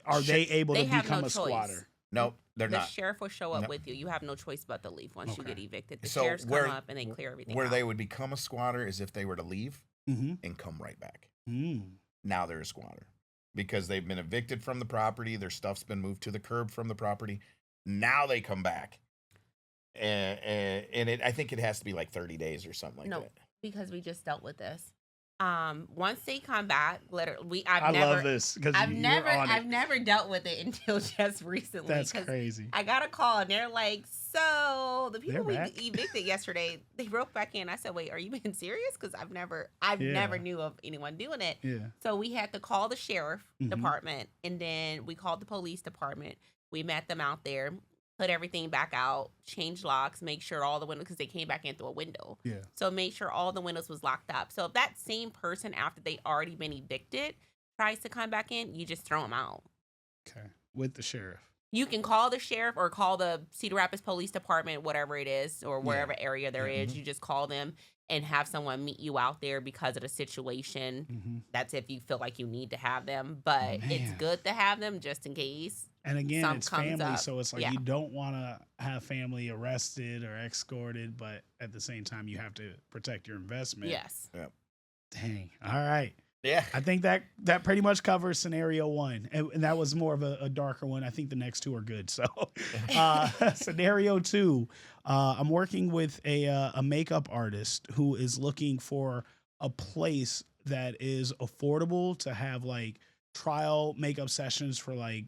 are they able to become a squatter?
Nope, they're not.
The sheriff will show up with you. You have no choice but to leave once you get evicted. The
So
sheriffs come up and they clear everything
Where
out.
they would become a squatter is if they were to leave and come right back. Now they're a squatter because they've been evicted from the property. Their stuff's been moved to the curb from the property. Now they come back. And I think it has to be like 30 days or something like that.
No, because we just dealt with this. Once they come back, literally,
I love this because
I've never dealt with it until just recently.
That's crazy.
I got a call and they're like, "So the people we evicted yesterday, they broke back in." I said, "Wait, are you being serious?" Because I've never knew of anyone doing it.
Yeah.
So we had to call the sheriff department, and then we called the police department. We met them out there. Put everything back out, change locks, make sure all the windows, because they came back in through a window.
Yeah.
So make sure all the windows was locked up. So if that same person, after they already been evicted, tries to come back in, you just throw them out.
Okay. With the sheriff.
You can call the sheriff or call the Cedar Rapids Police Department, whatever it is, or wherever area there is. You just call them and have someone meet you out there because of the situation. That's if you feel like you need to have them. But it's good to have them just in case.
And again, it's family, so it's like you don't want to have family arrested or escorted, but at the same time, you have to protect your investment.
Yes.
Yep.
Dang. All right.
Yeah.
I think that pretty much covers scenario one. And that was more of a darker one. I think the next two are good. So scenario two, I'm working with a makeup artist who is looking for a place that is affordable to have like trial makeup sessions for like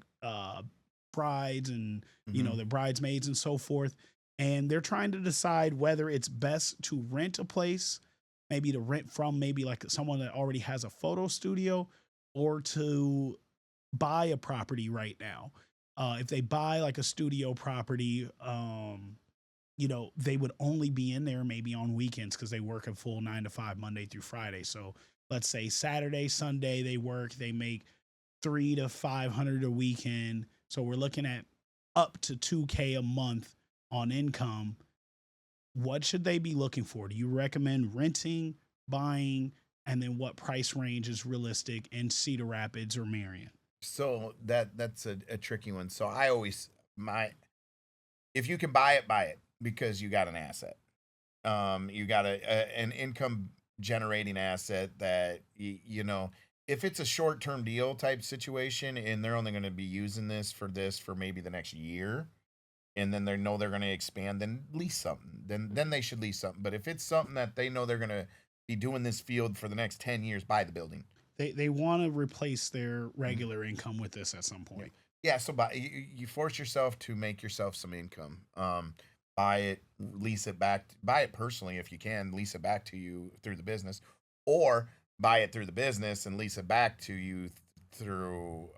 brides and you know, the bridesmaids and so forth. And they're trying to decide whether it's best to rent a place, maybe to rent from maybe like someone that already has a photo studio, or to buy a property right now. If they buy like a studio property, you know, they would only be in there maybe on weekends because they work a full 9 to 5 Monday through Friday. So let's say Saturday, Sunday they work, they make $300 to $500 a weekend. So we're looking at up to $2,000 a month on income. What should they be looking for? Do you recommend renting, buying, and then what price range is realistic in Cedar Rapids or Marion?
So that's a tricky one. So I always if you can buy it because you got an asset. You got an income generating asset that you know, if it's a short-term deal type situation and they're only going to be using this for maybe the next year, and then they know they're going to expand, then lease something. Then they should lease something. But if it's something that they know they're going to be doing this field for the next 10 years, buy the building.
They want to replace their regular income with this at some point.
Yeah, so you force yourself to make yourself some income. Buy it, lease it back. Buy it personally if you can. Lease it back to you through the business, or buy it through the business and lease it back to you through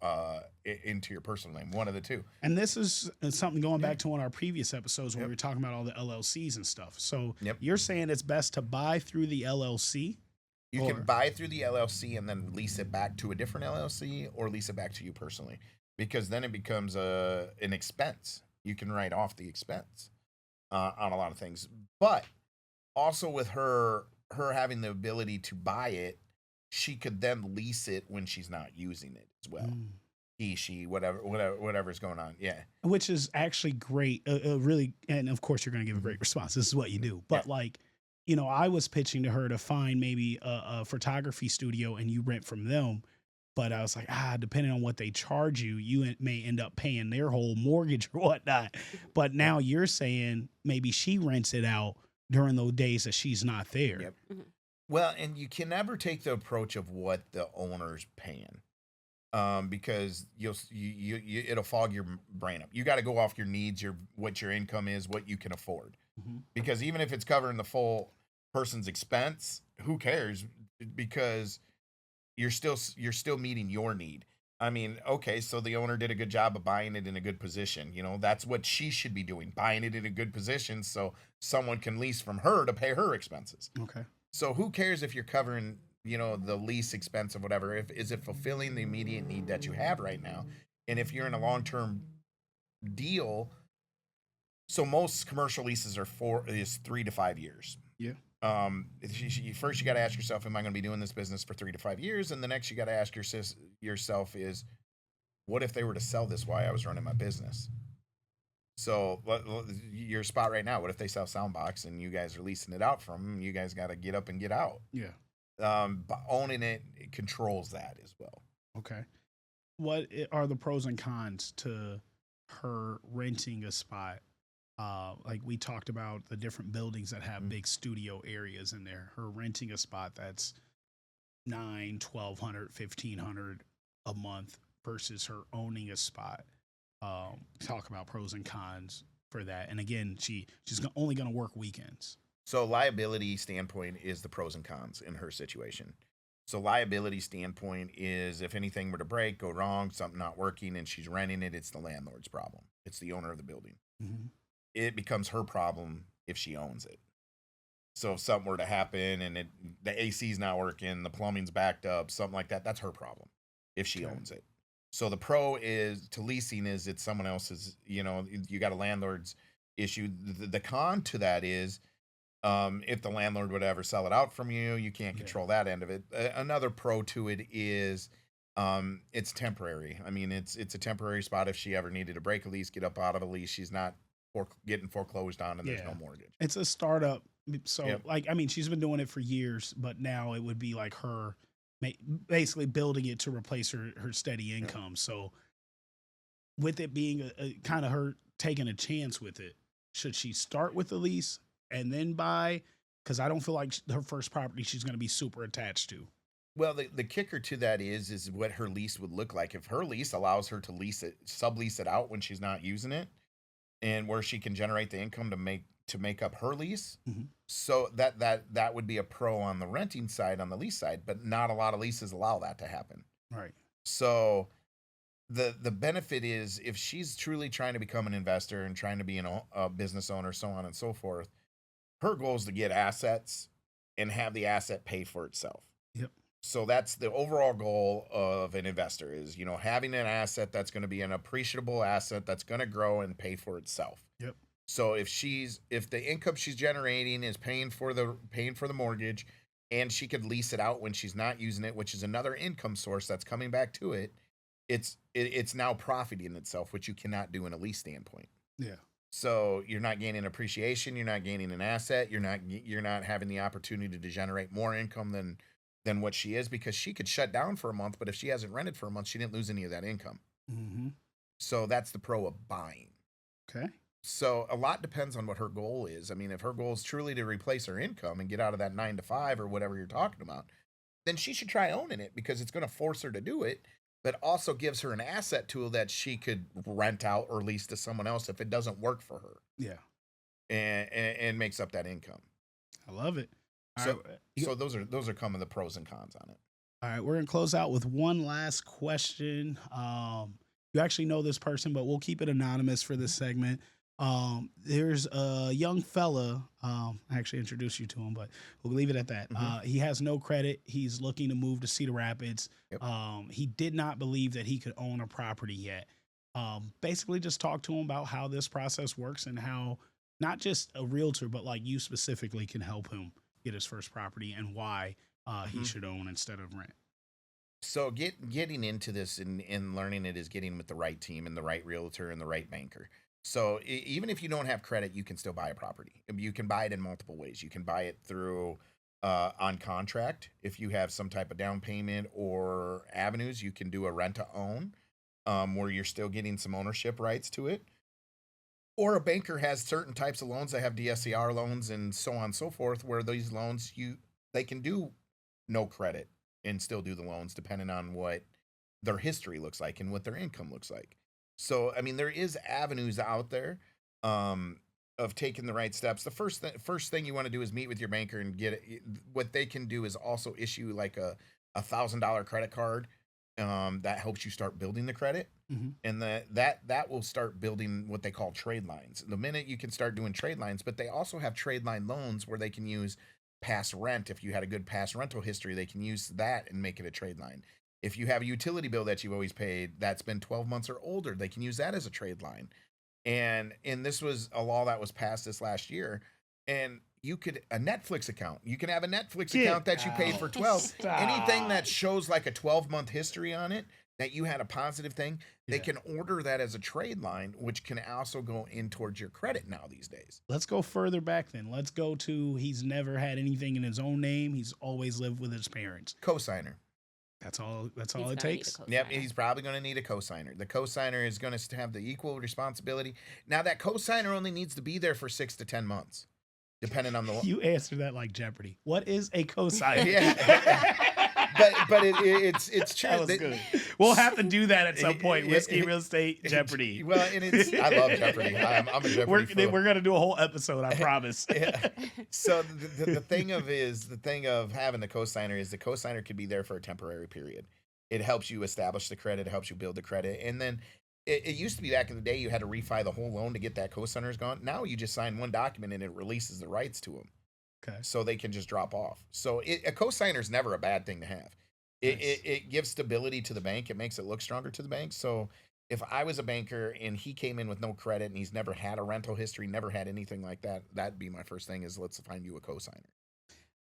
into your personal name. One of the two.
And this is something going back to one of our previous episodes when we were talking about all the LLCs and stuff. So you're saying it's best to buy through the LLC?
You can buy through the LLC and then lease it back to a different LLC, or lease it back to you personally, because then it becomes an expense. You can write off the expense on a lot of things. But also with her having the ability to buy it, she could then lease it when she's not using it as well. He, she, whatever's going on. Yeah.
Which is actually great. Really. And of course you're going to give a great response. This is what you do. But like, you know, I was pitching to her to find maybe a photography studio and you rent from them. But I was like, depending on what they charge you, you may end up paying their whole mortgage or whatnot. But now you're saying maybe she rents it out during those days that she's not there.
Yep. Well, and you can never take the approach of what the owner's paying, because it'll fog your brain up. You got to go off your needs, what your income is, what you can afford. Because even if it's covering the full person's expense, who cares? Because you're still meeting your need. I mean, okay, so the owner did a good job of buying it in a good position. You know, that's what she should be doing, buying it in a good position so someone can lease from her to pay her expenses.
Okay.
So who cares if you're covering the least expensive, whatever. Is it fulfilling the immediate need that you have right now? And if you're in a long-term deal, so most commercial leases is 3 to 5 years.
Yeah.
First you got to ask yourself, am I going to be doing this business for 3 to 5 years? And the next you got to ask yourself is, what if they were to sell this while I was running my business? So your spot right now, what if they sell Soundbox and you guys are leasing it out from them? You guys got to get up and get out.
Yeah.
But owning it controls that as well.
Okay. What are the pros and cons to her renting a spot? Like we talked about the different buildings that have big studio areas in there. Her renting a spot that's $900, $1,200, $1,500 a month versus her owning a spot. Talk about pros and cons for that. And again, she's only going to work weekends.
So liability standpoint is the pros and cons in her situation. So liability standpoint is if anything were to break, go wrong, something not working, and she's renting it, it's the landlord's problem. It's the owner of the building.
Mm-hmm.
It becomes her problem if she owns it. So if something were to happen and the AC's not working, the plumbing's backed up, something like that, that's her problem if she owns it. So the pro is to leasing is it's someone else's, you got a landlord's issue. The con to that is if the landlord would ever sell it out from you, you can't control that end of it. Another pro to it is it's temporary. I mean, it's a temporary spot. If she ever needed to break a lease, get up out of a lease, she's not getting foreclosed on and there's no mortgage.
It's a startup. So she's been doing it for years, but now it would be like her basically building it to replace her steady income. So with it being a kind of her taking a chance with it, should she start with the lease and then buy? Because I don't feel like her first property she's going to be super attached to.
Well, the kicker to that is what her lease would look like. If her lease allows her to sublease it out when she's not using it, and where she can generate the income to make up her lease, so that would be a pro on the renting side, on the lease side, but not a lot of leases allow that to happen.
Right.
So the benefit is if she's truly trying to become an investor and trying to be a business owner, so on and so forth, her goal is to get assets and have the asset pay for itself.
Yep.
So that's the overall goal of an investor is, having an asset that's going to be an appreciable asset that's going to grow and pay for itself.
Yep.
So if the income she's generating is paying for the mortgage and she could lease it out when she's not using it, which is another income source that's coming back to it, it's now profiting itself, which you cannot do in a lease standpoint.
Yeah.
So you're not gaining appreciation, you're not gaining an asset, you're not having the opportunity to generate more income than what she is, because she could shut down for a month, but if she hasn't rented for a month, she didn't lose any of that income.
Mm-hmm.
So that's the pro of buying.
Okay.
So a lot depends on what her goal is. I mean, if her goal is truly to replace her income and get out of that 9 to 5 or whatever you're talking about, then she should try owning it because it's going to force her to do it, but also gives her an asset tool that she could rent out or lease to someone else if it doesn't work for her.
Yeah.
And makes up that income.
I love it.
So those are some of the pros and cons on it.
All right, we're gonna close out with one last question. You actually know this person, but we'll keep it anonymous for this segment. There's a young fella. I actually introduced you to him, but we'll leave it at that.
Mm-hmm.
He has no credit. He's looking to move to Cedar Rapids.
Yep.
He did not believe that he could own a property yet. Basically, just talk to him about how this process works and how not just a realtor, but like you specifically can help him get his first property and why he should own instead of rent.
So getting into this and learning it is getting with the right team and the right realtor and the right banker. So even if you don't have credit, you can still buy a property. You can buy it in multiple ways. You can buy it through on contract. If you have some type of down payment or avenues, you can do a rent to own where you're still getting some ownership rights to it. Or a banker has certain types of loans that have DSCR loans and so on and so forth, where these loans they can do no credit and still do the loans depending on what their history looks like and what their income looks like. So, I mean, there is avenues out there of taking the right steps. The first thing you want to do is meet with your banker and get it. What they can do is also issue like a $1,000 credit card that helps you start building the credit. Mm-hmm. And that will start building what they call trade lines. The minute you can start doing trade lines, but they also have trade line loans where they can use past rent. If you had a good past rental history, they can use that and make it a trade line. If you have a utility bill that you've always paid that's been 12 months or older, they can use that as a trade line. And this was a law that was passed this last year. And you could a Netflix account. You can have a Netflix account that you paid for 12.
Stop.
Anything that shows like a 12-month history on it that you had a positive thing, they can order that as a trade line, which can also go in towards your credit now these days.
Let's go further back then. Let's go to he's never had anything in his own name. He's always lived with his parents.
Cosigner.
That's all it takes.
Yep, he's probably going to need a cosigner. The cosigner is going to have the equal responsibility. Now, that cosigner only needs to be there for 6 to 10 months, depending on the...
You answered that like Jeopardy. What is a cosigner?
Yeah. but it's true.
That was good. We'll have to do that at some point. Whiskey, real estate, Jeopardy.
Well, and I love Jeopardy. I'm a Jeopardy
We're going to do a whole episode, I promise.
Yeah. So the thing of having the cosigner is the cosigner could be there for a temporary period. It helps you establish the credit. It helps you build the credit. And then it used to be back in the day you had to refi the whole loan to get that cosigner's gone. Now you just sign one document and it releases the rights to them.
Okay.
So they can just drop off. So a cosigner is never a bad thing to have. It gives stability to the bank. It makes it look stronger to the bank. So if I was a banker and he came in with no credit and he's never had a rental history, never had anything like that, that'd be my first thing is let's find you a cosigner.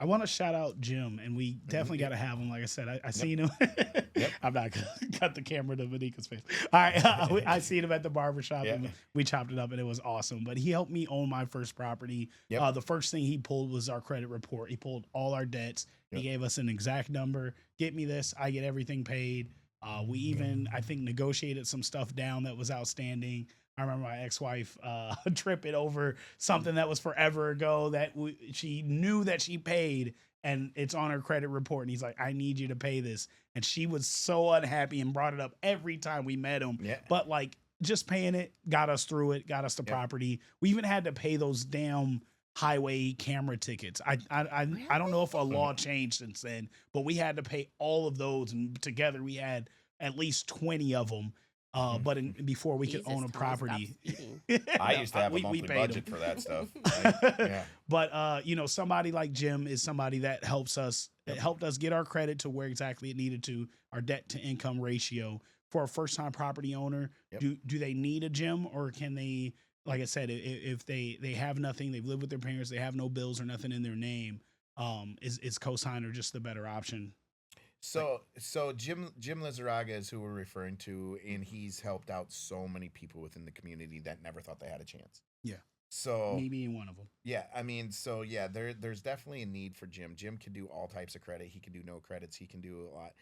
I want to shout out Jim, and we definitely got to have him. Like I said, I seen him. I'm not going to cut the camera to Manika's face. All right. I seen him at the barbershop, and we chopped it up, and it was awesome. But he helped me own my first property. The first thing he pulled was our credit report. He pulled all our debts. He gave us an exact number. Get me this. I get everything paid. We even, I think, negotiated some stuff down that was outstanding. I remember my ex-wife tripping over something that was forever ago that she knew that she paid, and it's on her credit report. And he's like, I need you to pay this. And she was so unhappy and brought it up every time we met him. Yeah. But like just paying it got us through it, got us the property. We even had to pay those damn highway camera tickets. I don't know if a law changed since then, but we had to pay all of those. And together we had at least 20 of them. But before we could own a property,
I used to have a monthly budget for that stuff.
But somebody like Jim is somebody that helps us. It helped us get our credit to where exactly it needed to. Our debt to income ratio for a first time property owner. Do they need a Jim, or can they? Like I said, if they have nothing, they've lived with their parents, they have no bills or nothing in their name. Is cosigner just the better option?
So Jim Lizarraga is who we're referring to, and he's helped out so many people within the community that never thought they had a chance.
Yeah.
So
me being one of them.
Yeah, I mean, there's definitely a need for Jim. Jim can do all types of credit. He can do no credits. He can do a lot.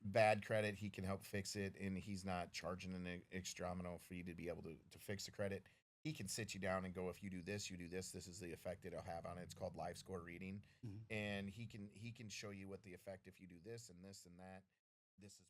Bad credit. He can help fix it, and he's not charging an extra amount for you to be able to fix the credit. He can sit you down and go, if you do this, this is the effect it'll have on it. It's called live score reading. And he can show you what the effect if you do this and this and that. This is what